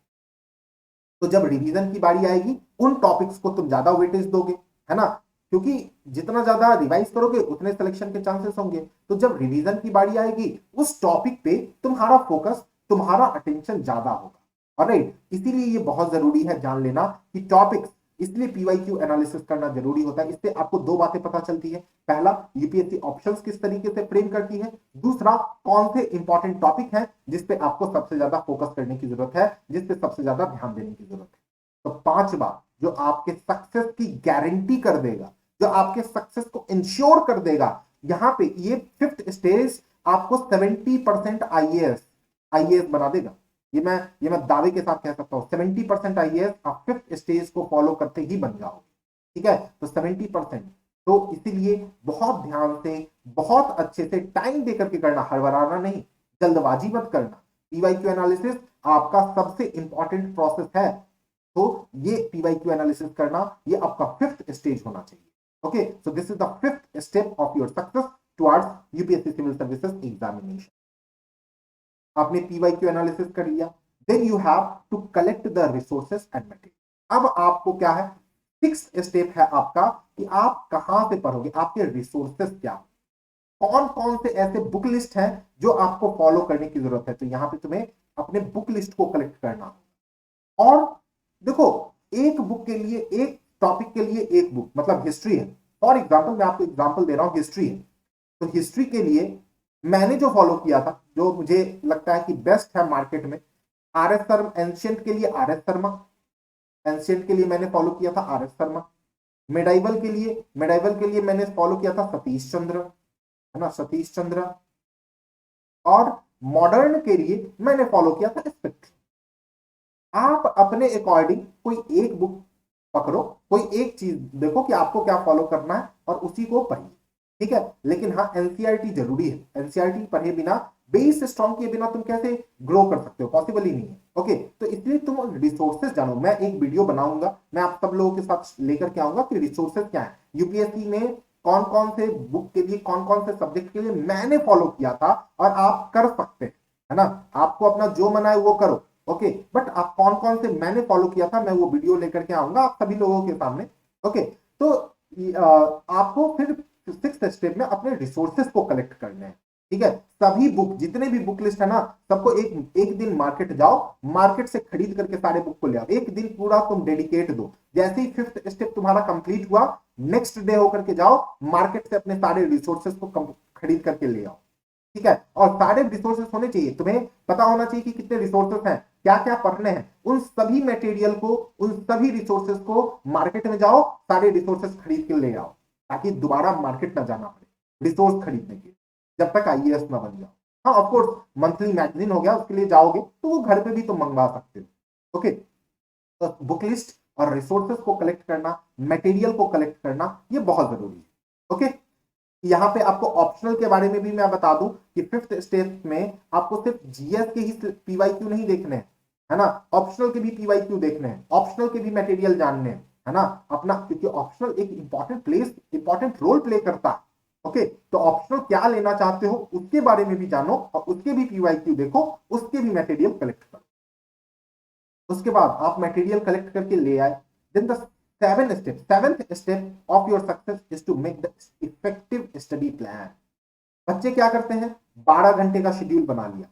तो जब रिवीजन की बारी आएगी उन टॉपिक्स को तुम ज्यादा वेटेज दोगे, है ना, क्योंकि जितना ज्यादा रिवाइज करोगे उतने सिलेक्शन के चांसेस होंगे। तो जब रिवीजन की बारी आएगी उस टॉपिक पे तुम्हारा फोकस, तुम्हारा अटेंशन ज्यादा होगा। ऑलराइट, इसीलिए ये बहुत जरूरी है जान लेना कि टॉपिक्स, इसलिए पीवाईक्यू एनालिसिस करना जरूरी होता है। इससे आपको दो बातें पता चलती है, पहला यूपीएससी ऑप्शंस किस तरीके से फ्रेम करती है, दूसरा कौन से इंपॉर्टेंट टॉपिक हैं जिसपे आपको सबसे ज्यादा फोकस करने की जरूरत है, जिसपे सबसे ज्यादा ध्यान देने की जरूरत है। तो 5 बात जो आपके सक्सेस की गारंटी कर देगा, जो आपके सक्सेस को इंश्योर कर देगा। यहां पे ये 5th स्टेज आपको 70% आईएएस बना देगा। ये मैं दावे के साथ कह सकता हूं, 70% आईएएस आप 5th स्टेज को फॉलो करते ही बन जाओगे, ठीक है। तो 70%, तो इसीलिए बहुत ध्यान से, बहुत अच्छे से टाइम देकर के करना, हड़बड़ाना नहीं, जल्दबाजी मत करना। पीवाईक्यू एनालिसिस आपका सबसे इंपॉर्टेंट प्रोसेस है, तो ये पीवाईक्यू एनालिसिस करना ये आपका 5th स्टेज होना चाहिए। Okay, so this is the 5th step of your success towards UPSC civil services examination. आपने पीवाईक्यू एनालिसिस कर लिया, then you have to collect the resources and material. अब आपको क्या है, 6th स्टेप है आपका कि आप कहां से पढ़ोगे, आपके रिसोर्सेस क्या, कौन कौन से ऐसे बुक लिस्ट हैं जो आपको फॉलो करने की जरूरत है। तो यहां पे तुम्हें अपने बुक लिस्ट को कलेक्ट करना। और देखो, एक बुक के लिए, एक टॉपिक के लिए एक बुक, मतलब हिस्ट्री है फॉर एग्जाम्पल, मैं आपको एग्जाम्पल दे रहा हूं, हिस्ट्री है, तो हिस्ट्री के लिए मैंने जो फॉलो किया था, जो मुझे लगता है कि बेस्ट है मार्केट में, आर एस शर्मा, एंशियंट के लिए आर एस शर्मा, एंशियंट के लिए मैंने फॉलो किया था आर एस शर्मा। मेडाइवल के लिए मैंने फॉलो किया था सतीश चंद्र, है ना, सतीश चंद्र। और मॉडर्न के लिए मैंने फॉलो किया था स्पेक्ट्रम। आप अपने अकॉर्डिंग कोई एक बुक पकड़ो, कोई एक चीज देखो कि आपको क्या फॉलो करना है और उसी को पढ़िए, ठीक है। लेकिन हाँ, एनसीईआरटी जरूरी है, एनसीईआरटी पढ़े बिना, बेस स्ट्रॉन्ग किए बिना तुम कैसे ग्रो कर सकते हो, पॉसिबल ही नहीं है। ओके, तो इसलिए तुम रिसोर्सेज जानो। मैं एक वीडियो बनाऊंगा, मैं आप सब लोगों के साथ लेकर के आऊंगा कि रिसोर्सेज क्या है, यूपीएससी में कौन कौन से बुक के लिए, कौन कौन से सब्जेक्ट के लिए मैंने फॉलो किया था और आप कर सकते हैं, है ना। आपको अपना जो मना है वो करो, ओके, बट आप कौन कौन से मैंने फॉलो किया था, मैं वो वीडियो लेकर के आऊंगा आप सभी लोगों के सामने। ओके, तो आपको फिर 6th स्टेप में अपने रिसोर्सेस को कलेक्ट करने हैं, ठीक है। सभी बुक, जितने भी बुक लिस्ट है ना, सबको एक दिन मार्केट जाओ, मार्केट से खरीद करके सारे बुक को ले आओ, एक दिन पूरा तुम डेडिकेट दो। जैसे ही 5th स्टेप तुम्हारा कंप्लीट हुआ, नेक्स्ट डे होकर के जाओ मार्केट से अपने सारे रिसोर्सेस को खरीद करके ले आओ, ठीक है। और सारे रिसोर्सेस होने चाहिए, तुम्हें पता होना चाहिए कि कितने रिसोर्सेस हैं। क्या क्या पढ़ने हैं, उन सभी मटेरियल को, उन सभी रिसोर्सेज को मार्केट में जाओ, सारे रिसोर्सेज खरीद के ले आओ, ताकि दोबारा मार्केट ना जाना पड़े रिसोर्स खरीदने के, जब तक आईएएस ना बन जाओ। हाँ ऑफकोर्स मंथली मैगजीन हो गया, उसके लिए जाओगे तो वो घर पे भी तुम मंगवा सकते हो। ओके, तो बुक लिस्ट और रिसोर्सेज को कलेक्ट करना, मटेरियल को कलेक्ट करना, ये बहुत जरूरी है। ओके, यहाँ पे आपको ऑप्शनल के बारे में भी मैं बता दूं कि 5th स्टेप में आपको सिर्फ जीएस के ही पीवाईक्यू नहीं देखने हैं, है ना, ऑप्शनल के भी पीवाईक्यू देखने हैं, ऑप्शनल के भी मटेरियल जानने हैं, है ना, अपना, क्योंकि ऑप्शनल एक इंपॉर्टेंट रोल प्ले करता है। ओके, तो ऑप्शनल क्या लेना चाहते हो उसके बारे में भी जानो, और उसके भी पीवाईक्यू देखो, उसके भी मटेरियल कलेक्ट करो। उसके बाद आप मटेरियल कलेक्ट करके ले आए, then the seventh step of your success is to make the effective study plan. बच्चे क्या करते हैं, 12 घंटे का शेड्यूल बना लिया,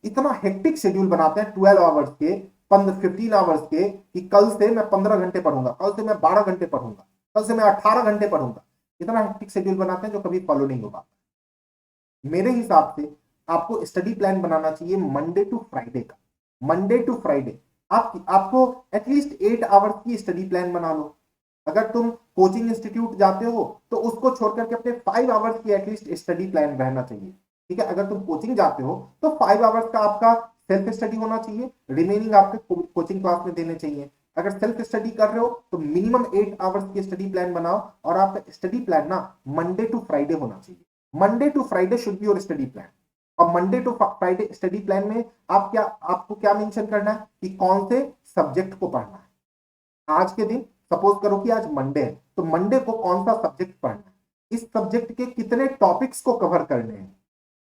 इतना हेक्टिक शेड्यूल बनाते हैं 12 आवर्स के, 15 आवर्स के, कि कल से मैं 15 घंटे पढ़ूंगा, कल से मैं 12 घंटे पढ़ूंगा, कल से मैं 18 घंटे पढ़ूंगा। इतना हेक्टिक शेड्यूल बनाते हैं जो कभी फॉलो नहीं हो पाता। मेरे हिसाब से आपको स्टडी प्लान बनाना चाहिए मंडे टू फ्राइडे का, मंडे टू फ्राइडे आपको एटलीस्ट 8 आवर्स की स्टडी प्लान बना लो। अगर तुम कोचिंग इंस्टीट्यूट जाते हो तो उसको छोड़ करके अपने 5 आवर्स की एटलीस्ट स्टडी प्लान रहना चाहिए। ठीक है, अगर तुम कोचिंग जाते हो तो 5 आवर्स का आपका सेल्फ स्टडी होना चाहिए, रिमेनिंग आपके कोचिंग क्लास में देने चाहिए। अगर सेल्फ स्टडी कर रहे हो तो मिनिमम 8 आवर्स की स्टडी प्लान बनाओ, और आपका स्टडी प्लान ना मंडे टू फ्राइडे होना चाहिए। Monday to Friday should be your study plan. और Monday to Friday study plan में आपको क्या मेंशन करना है कि कौन से सब्जेक्ट को पढ़ना है। आज के दिन सपोज करो कि आज मंडे है, तो मंडे को कौन सा सब्जेक्ट पढ़ना है, इस सब्जेक्ट के कितने टॉपिक्स को कवर करने हैं,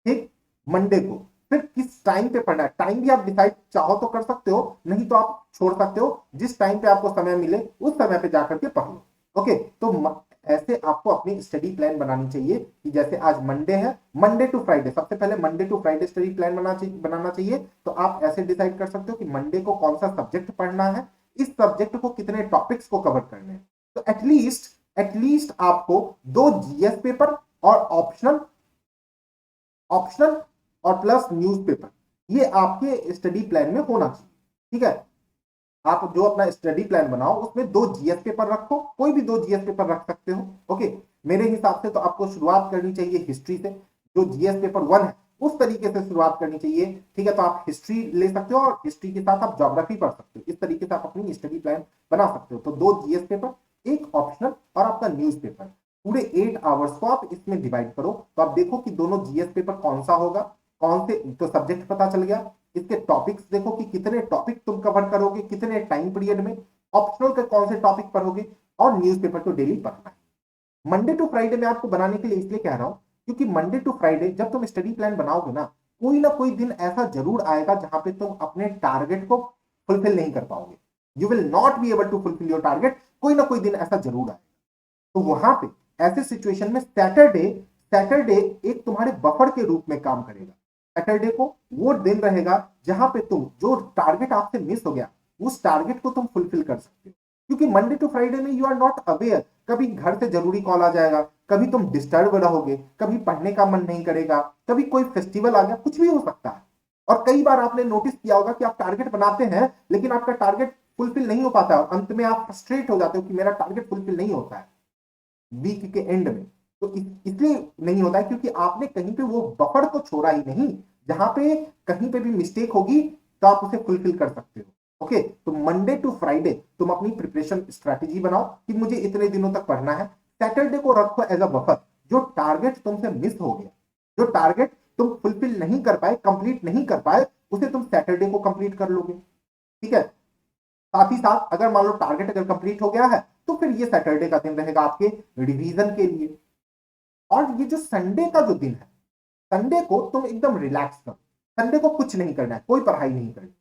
ठीक, मंडे को। फिर किस टाइम पे पढ़ना है, टाइम भी आप डिसाइड चाहो तो कर सकते हो, नहीं तो आप छोड़ सकते हो, जिस टाइम पे आपको समय मिले उस समय पे जाकर के पढ़ लो। ओके, तो ऐसे आपको अपनी स्टडी प्लान बनानी चाहिए कि जैसे आज मंडे है, मंडे टू फ्राइडे, सबसे पहले Monday to Friday study plan बनाना चाहिए। तो आप ऐसे डिसाइड कर सकते हो कि मंडे को कौन सा सब्जेक्ट पढ़ना है, इस सब्जेक्ट को कितने टॉपिक्स को कवर करने हैं। तो एटलीस्ट आपको 2 जीएस पेपर और ऑप्शनल और प्लस न्यूज़पेपर, ये आपके स्टडी प्लान में होना चाहिए। ठीक है, आप जो अपना स्टडी प्लान बनाओ उसमें 2 जीएस पेपर रखो, कोई भी 2 जीएस पेपर रख सकते हो। ओके, मेरे हिसाब से तो आपको शुरुआत करनी चाहिए हिस्ट्री से, जो जीएस पेपर 1 है उस तरीके से शुरुआत करनी चाहिए। ठीक है, तो आप हिस्ट्री ले सकते हो और हिस्ट्री के साथ आप ज्योग्राफी पढ़ सकते हो, इस तरीके से आप अपनी स्टडी प्लान बना सकते हो। तो 2 जीएस पेपर, एक ऑप्शनल और आपका न्यूज पेपर, पूरे 8 आवर्स को आप इसमें डिवाइड करो। तो आप देखो कि दोनों जीएस पेपर कौन सा होगा, कौन से, तो सब्जेक्ट पता चल गया, इसके टॉपिक्स देखो कि कितने टॉपिक तुम कवर करोगे, कितने टाइम पीरियड में, ऑप्शनल के कौन से टॉपिक पढ़ोगे, और न्यूज़पेपर तो डेली पढ़ना है। मंडे टू फ्राइडे में आपको बनाने के लिए इसलिए कह रहा हूं क्योंकि मंडे टू फ्राइडे जब तुम स्टडी प्लान बनाओगे ना कोई दिन ऐसा जरूर आएगा जहां पे तुम अपने टारगेट को फुलफिल नहीं कर पाओगे। You will not be able to fulfil your target, कोई ना कोई दिन ऐसा जरूर आएगा। तो वहां पे ऐसे सिचुएशन में सैटरडे एक तुम्हारे बफर के रूप में काम करेगा। सैटरडे को वो दिन रहेगा जहां पे तुम जो टारगेट आपसे मिस हो गया उस टारगेट को तुम फुलफिल कर सकते हो। क्योंकि मंडे टू फ्राइडे में यू आर नॉट अवेयर, कभी घर से जरूरी कॉल आ जाएगा, कभी तुम डिस्टर्ब रहोगे, कभी पढ़ने का मन नहीं करेगा, कभी कोई फेस्टिवल आ गया, कुछ भी हो सकता है। और कई बार आपने नोटिस किया होगा कि आप टारगेट बनाते हैं लेकिन आपका टारगेट फुलफिल नहीं हो पाता है, अंत में आप फ्रस्ट्रेट हो जाते हो कि मेरा टारगेट फुलफिल नहीं होता है वीक के एंड में। तो इसलिए नहीं होता है क्योंकि आपने कहीं पे वो बफर को छोड़ा ही नहीं, जहां पे कहीं पे भी मिस्टेक होगी तो आप उसे फुलफिल कर सकते हो। ओके, तो मंडे टू फ्राइडे तुम अपनी प्रिपरेशन स्ट्रेटेजी बनाओ कि मुझे इतने दिनों तक पढ़ना है। सैटरडे को रखो एज अ बफर, जो टारगेट तुमसे मिस हो गया, जो टारगेट तुम फुलफिल नहीं कर पाए, कंप्लीट नहीं कर पाए, उसे तुम सैटरडे को कंप्लीट कर लोगे। ठीक है, साथ ही साथ अगर मान लो टारगेट अगर कंप्लीट हो गया है तो फिर ये सैटरडे का दिन रहेगा आपके रिवीजन के लिए। और ये जो संडे का जो दिन है, संडे को तुम एकदम रिलैक्स करो, संडे को कुछ नहीं करना है, कोई पढ़ाई नहीं करनी।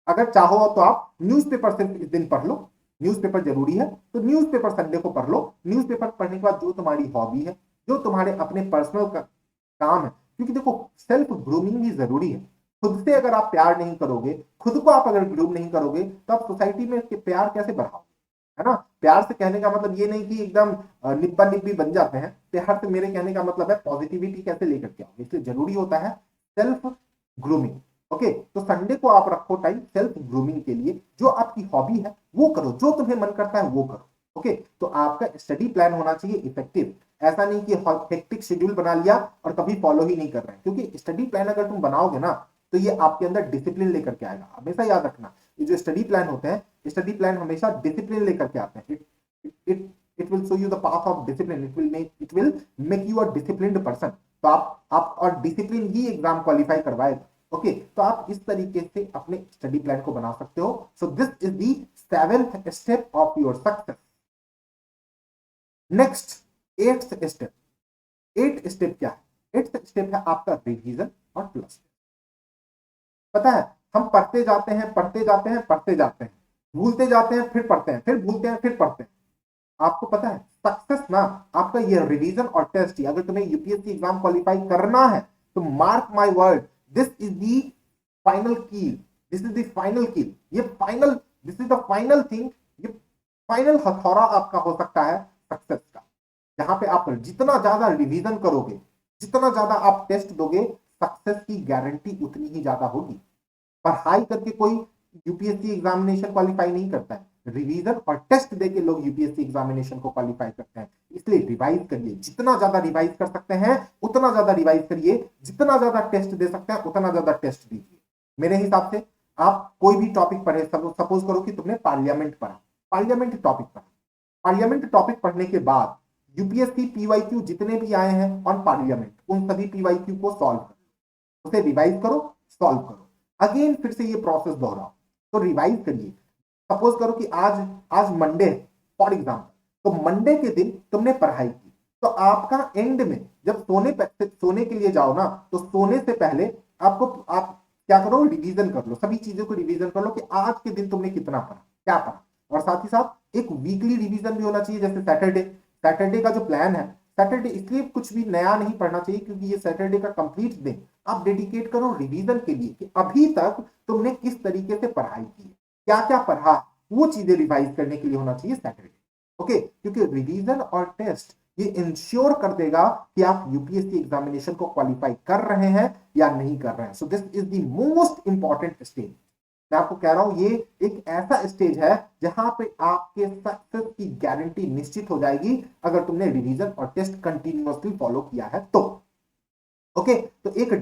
अगर चाहो तो आप न्यूज़पेपर सिर्फ इस दिन पढ़ लो, न्यूज़पेपर जरूरी है तो न्यूज़पेपर संडे को पढ़ लो। न्यूज़पेपर पढ़ने के बाद जो तुम्हारी हॉबी है, जो तुम्हारे अपने पर्सनल काम है, क्योंकि देखो सेल्फ ग्रूमिंग भी जरूरी है। खुद से अगर आप प्यार नहीं करोगे, खुद को आप अगर ग्रूम नहीं करोगे तो आप सोसाइटी में प्यार कैसे बढ़ाओगे, है ना। प्यार से कहने का मतलब ये नहीं कि एकदम निब्बा निब्बी बन जाते हैं, प्यार से मेरे कहने का मतलब है पॉजिटिविटी कैसे लेकर के आओगे। इसलिए जरूरी होता है सेल्फ ग्रूमिंग। ओके, तो संडे को आप रखो टाइम सेल्फ ग्रूमिंग के लिए, जो आपकी हॉबी है वो करो, जो तुम्हें मन करता है वो करो। ओके, तो आपका स्टडी प्लान होना चाहिए इफेक्टिव, ऐसा नहीं कि हेक्टिक शेड्यूल बना लिया और कभी फॉलो ही नहीं कर रहे हैं, क्योंकि स्टडी प्लान अगर तुम बनाओगे ना तो ये आपके अंदर डिसिप्लिन लेकर के आएगा। हमेशा याद रखना, ये जो स्टडी प्लान होते हैं, स्टडी प्लान हमेशा डिसिप्लिन लेकर के आते हैं। It will show you the path of discipline, it will make you a disciplined person. तो आप और डिसिप्लिन ही एग्जाम क्वालिफाई करवाएगा। ओके, तो आप इस तरीके से अपने स्टडी प्लान को बना सकते हो। सो this is the 7th step of your success. Next 8th step. 8th step क्या है? 8th स्टेप है आपका रिवीजन और प्लस। पता है, हम पढ़ते जाते हैं पढ़ते जाते हैं पढ़ते जाते हैं, भूलते जाते हैं, फिर पढ़ते हैं, फिर भूलते हैं, फिर पढ़ते हैं। आपको पता है सक्सेस ना आपका ये रिवीजन और टेस्ट ही, अगर तुम्हें यूपीएससी एग्जाम क्वालिफाई करना है तो mark my word, this is the final की, दिस इज द फाइनल की, ये final, this is the final thing, ये फाइनल हथौड़ा आपका हो सकता है सक्सेस का। जहां पे आप जितना ज्यादा रिवीजन करोगे, जितना ज्यादा आप टेस्ट दोगे, सक्सेस की गारंटी उतनी ही ज्यादा होगी। पढ़ाई करके कोई यूपीएससी एग्जामिनेशन क्वालिफाई नहीं करता है, रिवीजन और टेस्ट देके लोग यूपीएससी एग्जामिनेशन को क्वालिफाई करते हैं। इसलिए रिवाइज करिए, जितना ज्यादा रिवाइज कर सकते हैं उतना ज्यादा रिवाइज करिए, जितना ज्यादा टेस्ट दे सकते हैं उतना ज्यादा टेस्ट दीजिए। मेरे हिसाब से आप कोई भी टॉपिक पढ़े, सपोज करो कि तुमने पार्लियामेंट पढ़ा, पार्लियामेंट टॉपिक पढ़ा, पार्लियामेंट टॉपिक पढ़ने के बाद यूपीएससी पीवाईक्यू जितने भी आए हैं ऑन पार्लियामेंट, उन सभी पीवाईक्यू को सॉल्व करो, उसे रिवाइज करो, सॉल्व करो, अगेन फिर से ये प्रोसेस दोहराओ। तो रिवाइज करिए। सपोज करो कि आज आज मंडे है फॉर एग्जाम्पल, तो मंडे के दिन तुमने पढ़ाई की, तो आपका एंड में जब सोने के लिए जाओ ना, तो सोने से पहले आप क्या करो, रिवीजन कर लो, सभी चीजों को रिवीजन कर लो कि आज के दिन तुमने कितना पढ़ा, क्या पढ़ा। और साथ ही साथ एक वीकली रिवीजन भी होना चाहिए, जैसे सैटरडे, सैटरडे का जो प्लान है, सैटरडे इसलिए कुछ भी नया नहीं पढ़ना चाहिए क्योंकि ये सैटरडे का कंप्लीट दिन आप डेडिकेट करो रिवीजन के लिए कि अभी तक तुमने किस तरीके से पढ़ाई की, क्या क्या पढ़ा, वो चीजें रिवाइज करने के लिए होना चाहिए सैटरडे। ओके, क्योंकि रिवीजन और टेस्ट ये इंश्योर कर देगा कि आप यूपीएससी एग्जामिनेशन को क्वालिफाई कर रहे हैं या नहीं कर रहे हैं। सो this is the most important stage. मैं आपको कह रहा हूं ये एक ऐसा स्टेज है जहां पे आपके सक्सेस की गारंटी निश्चित हो जाएगी अगर तुमने रिवीजन और टेस्ट कंटिन्यूअसली फॉलो किया है तो। ओके, तो एक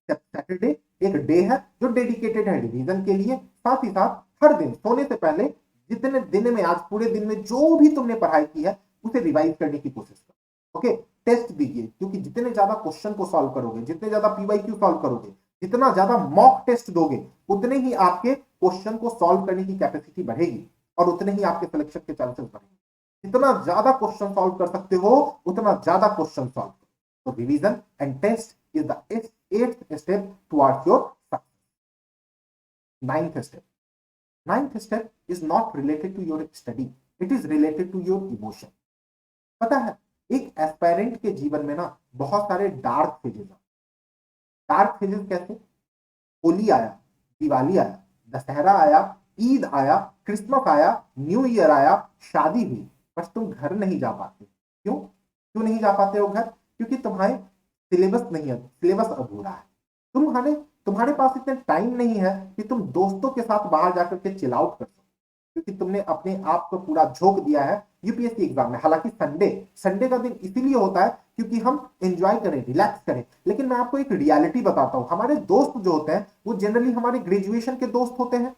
सैटरडे एक डे है जो डेडिकेटेड है रिवीजन के लिए, साथ ही साथ हर दिन सोने से पहले जितने दिन में, आज पूरे दिन में जो भी तुमने पढ़ाई की है उसे रिवाइज करने की कोशिश करो। ओके, टेस्ट दीजिए, क्योंकि जितने ज्यादा क्वेश्चन को सॉल्व करोगे, जितने ज्यादा पीवाईक्यू सॉल्व करोगे, जितना ज्यादा मॉक टेस्ट दोगे, उतने ही आपके क्वेश्चन को सॉल्व करने की कैपेसिटी बढ़ेगी और उतने ही आपके सिलेक्शन के चांसेस बढ़ेंगे। जितना ज्यादा क्वेश्चन सॉल्व कर सकते हो उतना ज्यादा क्वेश्चन सॉल्व करो। तो revision and test is the 8th step towards your success. 9th step. 9th step is not related to your study. It is related to your emotion. पता है, एक एस्पायरेंट के जीवन में ना बहुत सारे डार्क फेजेस। डार्क फेजेस कैसे? होली आया, दिवाली आया, दशहरा आया, ईद आया, क्रिसमस आया, न्यू ईयर आया, शादी हुई, बस तुम घर नहीं जा पाते। क्यों क्यों नहीं जा पाते हो घर? क्योंकि तुम्हारे सिलेबस नहीं है, सिलेबस अधूरा है। तुम्हारे पास इतना टाइम नहीं है कि तुम दोस्तों के साथ बाहर जाकर के चिल आउट कर सको, क्योंकि तुमने अपने आप को पूरा झोंक दिया है यूपीएससी एग्जाम में। हालांकि संडे का दिन इसीलिए होता है क्योंकि हम एंजॉय करें, रिलैक्स करें। लेकिन मैं आपको एक रियलिटी बताता हूं, हमारे दोस्त जो होते हैं वो जनरली हमारे ग्रेजुएशन के दोस्त होते हैं।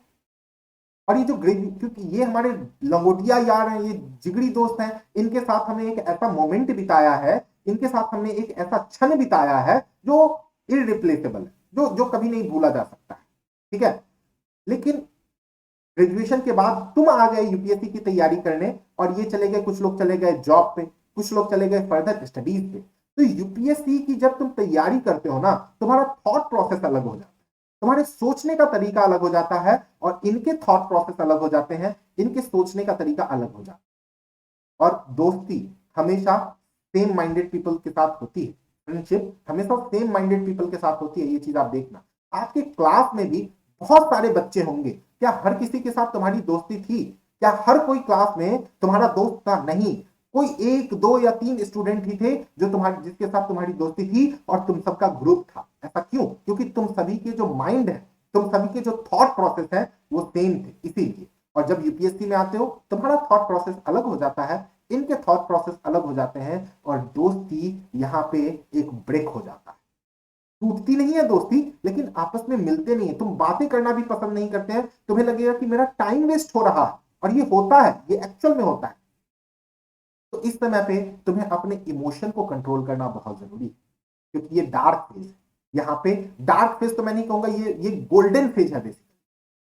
और ये जो क्योंकि ये हमारे लंगोटिया यार हैं, ये जिगरी दोस्त हैं, इनके साथ हमने एक ऐसा मोमेंट बिताया है, इनके साथ हमने एक ऐसा क्षण बिताया है जो इररिप्लेसेबल है, जो कभी नहीं भूला जा सकता है। ठीक है, लेकिन ग्रेजुएशन के बाद तुम आ गए यूपीएससी की तैयारी करने और ये चले गए, कुछ लोग चले गए जॉब पे, कुछ लोग चले गए फर्दर स्टडीज पे। तो यूपीएससी की जब तुम तैयारी करते हो ना, तुम्हारा थॉट प्रोसेस अलग हो जाता है, तुम्हारे सोचने का तरीका अलग हो जाता है, और इनके थॉट प्रोसेस अलग हो जाते हैं, इनके सोचने का तरीका अलग हो जाता है। और दोस्ती हमेशा सेम माइंडेड पीपल के साथ होती है, फ्रेंडशिप हमेशा सेम माइंडेड पीपल के साथ होती है। ये चीज आप देखना, आपके क्लास में भी बहुत सारे बच्चे होंगे, क्या हर किसी के साथ तुम्हारी दोस्ती थी? क्या हर कोई क्लास में तुम्हारा दोस्त था? नहीं, कोई 1, 2 या 3 स्टूडेंट ही थे जो जिसके साथ तुम्हारी दोस्ती थी और तुम सबका ग्रुप था। ऐसा क्यों? क्योंकि तुम सभी के जो माइंड है तुम सभी के जो थॉट प्रोसेस है वो सेम थे, इसीलिए। और जब यूपीएससी में आते हो तुम्हारा थॉट प्रोसेस अलग हो जाता है, इनके थॉट प्रोसेस अलग हो जाते हैं, और दोस्ती यहां पे एक ब्रेक हो जाता है। टूटती नहीं है दोस्ती, लेकिन आपस में मिलते नहीं है, तुम बातें करना भी पसंद नहीं करते हैं, तुम्हें लगेगा कि मेरा टाइम वेस्ट हो रहा है, और ये होता है, ये एक्चुअल में होता है। तो इस समय पे तुम्हें अपने इमोशन को कंट्रोल करना बहुत जरूरी है, क्योंकि ये डार्क फेज है। यहाँ पे डार्क फेज तो मैं नहीं कहूंगा, ये गोल्डन फेज है बेसिकली,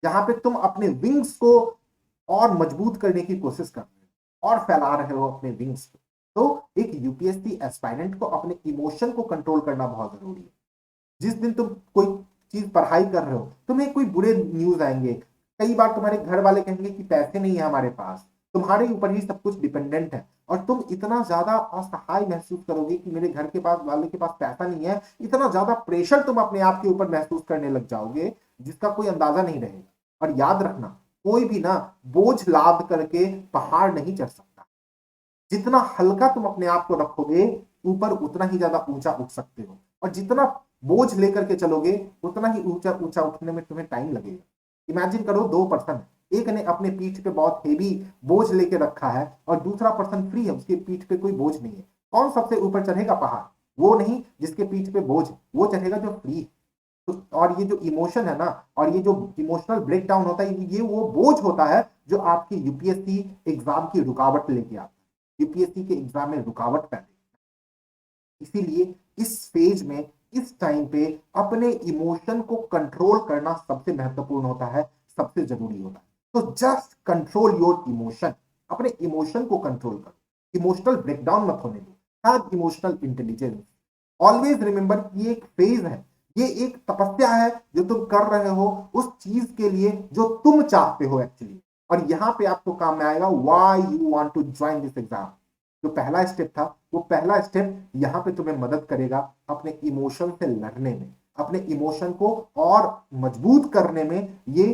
जहां पे तुम अपने विंग्स को और मजबूत करने की कोशिश कर रहे हो और फैला रहे हो अपने विंग्स को। तो एक यूपीएससी एस्पायरेंट को अपने इमोशन को कंट्रोल करना बहुत जरूरी है। जिस दिन तुम कोई चीज पढ़ाई कर रहे हो, तुम्हें कोई बुरे न्यूज आएंगे, कई बार तुम्हारे घर वाले कहेंगे कि पैसे नहीं है हमारे पास, तुम्हारे ऊपर ही सब कुछ डिपेंडेंट है, और तुम इतना ज्यादा असहाय महसूस करोगे कि मेरे घर के पास वाले के पास पैसा नहीं है, इतना ज्यादा प्रेशर तुम अपने आप के ऊपर महसूस करने लग जाओगे जिसका कोई अंदाजा नहीं रहेगा। और याद रखना, कोई भी ना बोझ लाद करके पहाड़ नहीं चढ़ सकता। जितना हल्का तुम अपने आप को रखोगे, ऊपर उतना ही ज्यादा ऊंचा उठ सकते हो, और जितना बोझ लेकर के चलोगे उतना ही ऊंचा ऊंचा उठने में तुम्हें टाइम लगेगा। इमेजिन करो, दो पर्सन, एक ने अपने पीठ पे बहुत हेवी बोझ लेके रखा है, और दूसरा पर्सन फ्री है, उसके पीठ पे कोई बोझ नहीं है। कौन सबसे ऊपर चढ़ेगा पहाड़? वो नहीं जिसके पीठ पे बोझ है, वो चढ़ेगा जो फ्री है। तो और ये जो इमोशन है ना, और ये जो इमोशनल ब्रेकडाउन होता है, ये वो बोझ होता है जो आपकी यूपीएससी एग्जाम की रुकावट लेके आता है, यूपीएससी के एग्जाम में रुकावट पैदा। इसीलिए इस फेज में, इस टाइम पे अपने इमोशन को कंट्रोल करना सबसे महत्वपूर्ण होता है, सबसे जरूरी होता है। तो जस्ट कंट्रोल योर इमोशन, अपने इमोशन को कंट्रोल करो, इमोशनल ब्रेकडाउन मत होने दो, have emotional intelligence. Always remember, ये एक फेज है, ये एक तपस्या है जो तुम कर रहे हो उस चीज के लिए जो तुम चाहते हो एक्चुअली। और यहां पे आपको काम में आएगा why you want to join this exam. जो पहला स्टेप था, वो पहला स्टेप यहां पे तुम्हें मदद करेगा अपने इमोशन से लड़ने में, अपने इमोशन को और मजबूत करने में। ये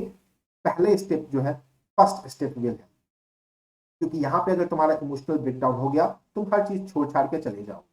पहले स्टेप जो है, फर्स्ट स्टेप विल है, क्योंकि यहां पे अगर तुम्हारा इमोशनल ब्रेकडाउन हो गया, तुम हर चीज छोड़ छाड़ के चले जाओ।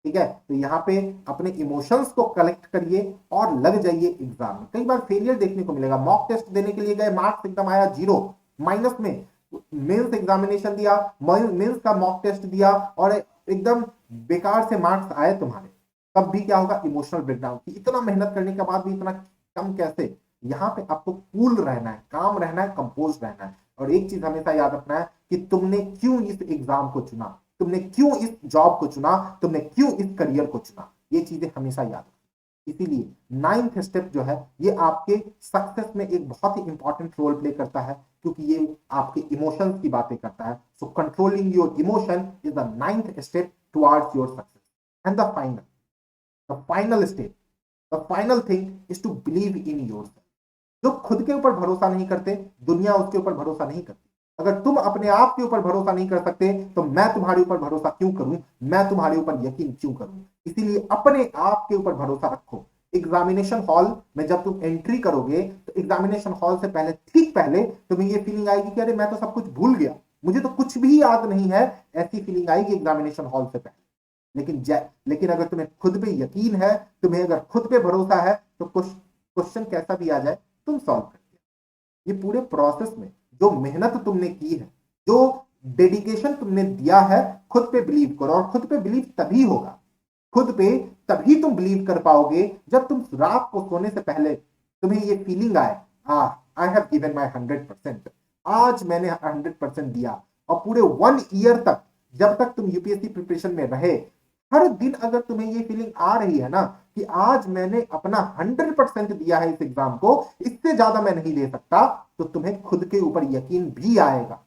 ठीक है, तो यहाँ पे अपने इमोशंस को कलेक्ट करिए और लग जाइए एग्जाम में। कई बार फेलियर देखने को मिलेगा, मॉक टेस्ट देने के लिए गए, मार्क्स एकदम आया 0 माइनस में, मेंस एग्जामिनेशन दिया, मेंस का मॉक टेस्ट दिया, और एकदम बेकार से मार्क्स आए तुम्हारे, तब भी क्या होगा? इमोशनल ब्रेकडाउन, कि इतना मेहनत करने के बाद भी इतना कम कैसे। यहाँ पे आपको कूल रहना है, काम रहना है, कंपोज रहना है, और एक चीज हमेशा याद रखना है कि तुमने क्यों इस एग्जाम को चुना, तुमने क्यों इस जॉब को चुना, तुमने क्यों इस करियर को चुना, ये चीजें हमेशा याद रखना। इसीलिए नाइन्थ स्टेप जो है, ये आपके सक्सेस में एक बहुत ही इंपॉर्टेंट रोल प्ले करता है, क्योंकि ये आपके इमोशंस की बातें करता है। So controlling your emotion is the ninth step towards your success. And the final step, the final thing is to believe in yourself. जो खुद के ऊपर भरोसा नहीं करते, दुनिया उसके ऊपर भरोसा नहीं करती। अगर तुम अपने आप के ऊपर भरोसा नहीं कर सकते, तो मैं तुम्हारे ऊपर भरोसा क्यों करूं, मैं तुम्हारे ऊपर यकीन क्यों करूं? इसीलिए अपने आप के ऊपर भरोसा रखो। एग्जामिनेशन हॉल में जब तुम एंट्री करोगे, तो एग्जामिनेशन हॉल से पहले, ठीक पहले, तुम्हें ये फीलिंग आएगी कि अरे मैं तो सब कुछ भूल गया, मुझे तो कुछ भी याद नहीं है, ऐसी फीलिंग आएगी एग्जामिनेशन हॉल से पहले। लेकिन अगर तुम्हें खुद पे यकीन है, तुम्हें अगर खुद पे भरोसा है, तो क्वेश्चन कैसा भी आ जाए तुम सॉल्व कर दिया। ये पूरे प्रोसेस में जो मेहनत तुमने की है, जो डेडिकेशन तुमने दिया है, खुद पे बिलीव करो। और खुद पे बिलीव तभी होगा, खुद पे तभी तुम बिलीव कर पाओगे जब तुम रात को सोने से पहले तुम्हें ये फीलिंग आए, आई हैव गिवन माई 100%, आज मैंने 100% दिया। और पूरे 1 ईयर तक, जब तक तुम यूपीएससी प्रिपरेशन में रहे, हर दिन अगर तुम्हें ये फीलिंग आ रही है ना कि आज मैंने अपना 100% दिया है इस एग्जाम को, इससे ज्यादा मैं नहीं दे सकता, तो तुम्हें खुद के ऊपर यकीन भी आएगा।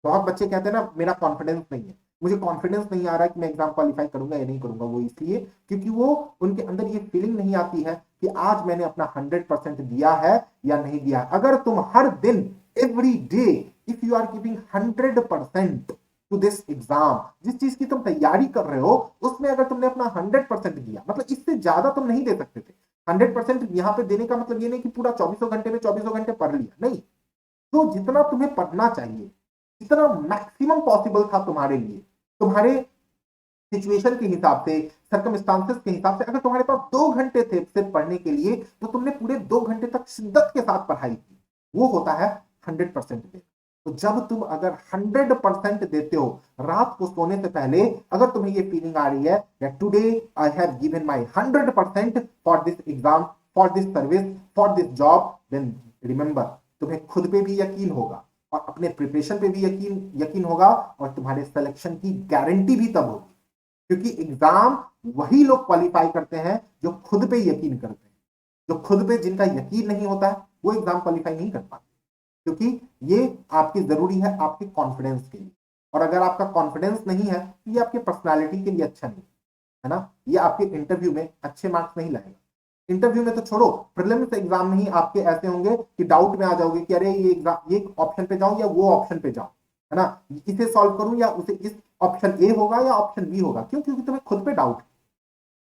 बहुत बच्चे कहते हैं ना, मेरा कॉन्फिडेंस नहीं है, मुझे कॉन्फिडेंस नहीं आ रहा है कि मैं एग्जाम क्वालिफाई करूंगा या नहीं करूंगा। वो इसलिए क्योंकि वो उनके अंदर ये फीलिंग नहीं आती है कि आज मैंने अपना 100% दिया है या नहीं दिया। अगर तुम हर दिन, every day, if you are giving 100% to this exam, जिस चीज की तुम तैयारी कर रहे हो, उसमें अगर तुमने अपना 100% दिया, मतलब इससे ज्यादा तुम नहीं दे सकते थे। 100% यहाँ पे देने का मतलब ये नहीं कि पूरा 24 घंटे में 24 घंटे पढ़ लिया, नहीं। तो जितना तुम्हें पढ़ना चाहिए, जितना मैक्सिमम पॉसिबल था तुम्हारे लिए, तुम्हारे सिचुएशन के हिसाब से, सर्कमस्टांसेस के हिसाब से, अगर तुम्हारे पास 2 घंटे थे सिर्फ पढ़ने के लिए, तो तुमने पूरे 2 घंटे तक शिद्दत के साथ पढ़ाई की, वो होता है 100% देना। तो जब तुम अगर 100% देते हो, रात को सोने से पहले अगर तुम्हें ये फीलिंग आ रही है that today I have given my 100% for this exam, for this service, for this job, then remember, तुम्हें खुद पे भी यकीन होगा और अपने प्रिपरेशन पे भी यकीन होगा, और तुम्हारे सिलेक्शन की गारंटी भी तब होगी। क्योंकि एग्जाम वही लोग क्वालिफाई करते हैं जो खुद पे यकीन करते हैं। जो खुद पे जिनका यकीन नहीं होता है वो एग्जाम क्वालिफाई नहीं कर पाते, क्योंकि ये आपकी जरूरी है आपके कॉन्फिडेंस के लिए। और अगर आपका कॉन्फिडेंस नहीं है तो ये आपके पर्सनालिटी के लिए अच्छा नहीं है ना, ये आपके इंटरव्यू में अच्छे मार्क्स नहीं लाएगा। इंटरव्यू में तो छोड़ो, प्रीलिम्स एग्जाम में ही आपके ऐसे होंगे कि डाउट में आ जाओगे कि अरे ये एग्जाम, ये ऑप्शन पे जाऊं या वो ऑप्शन पे जाऊं, है ना, इसे सॉल्व करूं या उसे, इस ऑप्शन ए होगा या ऑप्शन बी होगा। क्यों? क्योंकि तुम्हें खुद पे डाउट है,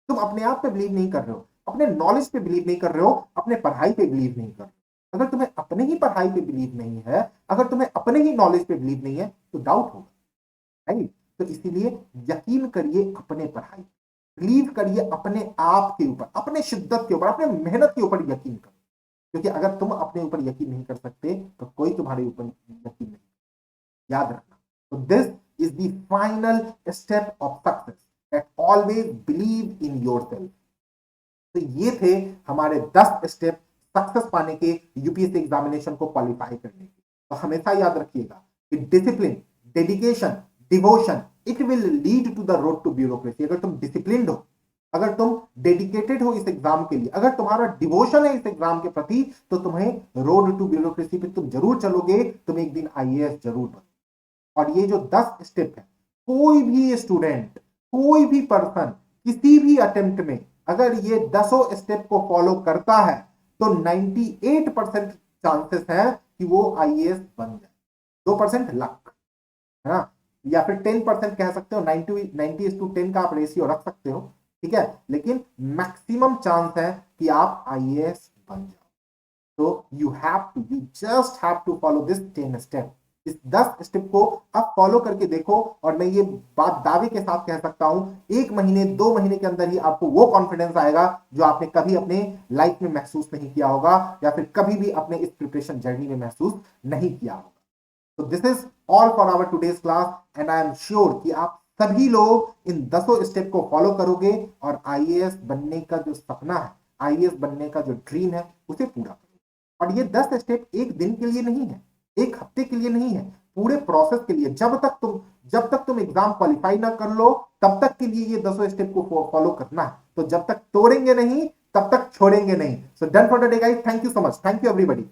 तुम अपने आप पे बिलीव नहीं कर रहे हो, अपने नॉलेज पे बिलीव नहीं कर रहे हो, अपने पढ़ाई पे बिलीव नहीं कर रहे हो। अगर तुम्हें अपने ही पढ़ाई पे बिलीव नहीं है, अगर तुम्हें अपने ही नॉलेज पे बिलीव नहीं है, तो डाउट होगा, राइट। तो इसीलिए यकीन करिए अपने पढ़ाई, बिलीव करिए अपने आप के ऊपर, अपने शिद्दत के ऊपर, अपने मेहनत के ऊपर यकीन करो। क्योंकि अगर तुम अपने ऊपर यकीन नहीं कर सकते तो कोई तुम्हारे ऊपर यकीन नहीं, याद रखना। तो this is the final step of success, that always believe in yourself. तो ये थे हमारे 10 स्टेप सक्सेस पाने के, यूपीएससी एग्जामिनेशन को क्वालिफाई करने के। तो हमेशा याद रखिएगा कि discipline, dedication, devotion, it will lead to the road to bureaucracy. अगर तुम डिसिप्लिन्ड हो, अगर तुम डेडिकेटेड हो इस एग्जाम के लिए, अगर तुम्हारा डिवोशन है इस एग्जाम के प्रति, तो तुम्हें रोड टू ब्यूरोक्रेसी पे तुम जरूर चलोगे, तुम एक दिन आईएएस जरूर बनो। और ये जो 10 स्टेप है, कोई भी स्टूडेंट, कोई भी पर्सन किसी भी अटेम्प्ट में अगर ये 10 स्टेप को फॉलो करता है तो 98% चांसेस है कि वो आईएएस बन जाए। 2% लक, है ना, या फिर 10% कह सकते हो, 90:10 का आप रेशियो रख सकते हो, ठीक है, लेकिन मैक्सिमम चांस है कि आप आईएएस बन जाओ। तो you just have to follow this 10 step. इस 10 स्टेप को आप फॉलो करके देखो, और मैं ये बात दावे के साथ कह सकता हूं, 1 महीने 2 महीने के अंदर ही आपको वो कॉन्फिडेंस आएगा जो आपने कभी अपने लाइफ में महसूस नहीं किया होगा, या फिर कभी भी अपने इस प्रिपरेशन जर्नी में महसूस नहीं किया होगा। तो this is all for our today's class, and I am sure कि आप सभी लोग इन 10 स्टेप को फॉलो करोगे और आईएएस बनने का जो सपना है, आईएएस बनने का जो ड्रीम है, उसे पूरा करोगे। और ये 10 स्टेप एक दिन के लिए नहीं है, एक हफ्ते के लिए नहीं है, पूरे प्रोसेस के लिए। जब तक तुम एग्जाम क्वालिफाई ना कर लो, तब तक के लिए ये 10 स्टेप को फॉलो करना है। तो जब तक तोड़ेंगे नहीं, तब तक छोड़ेंगे नहीं। So done for the day guys, thank you so much, thank you everybody.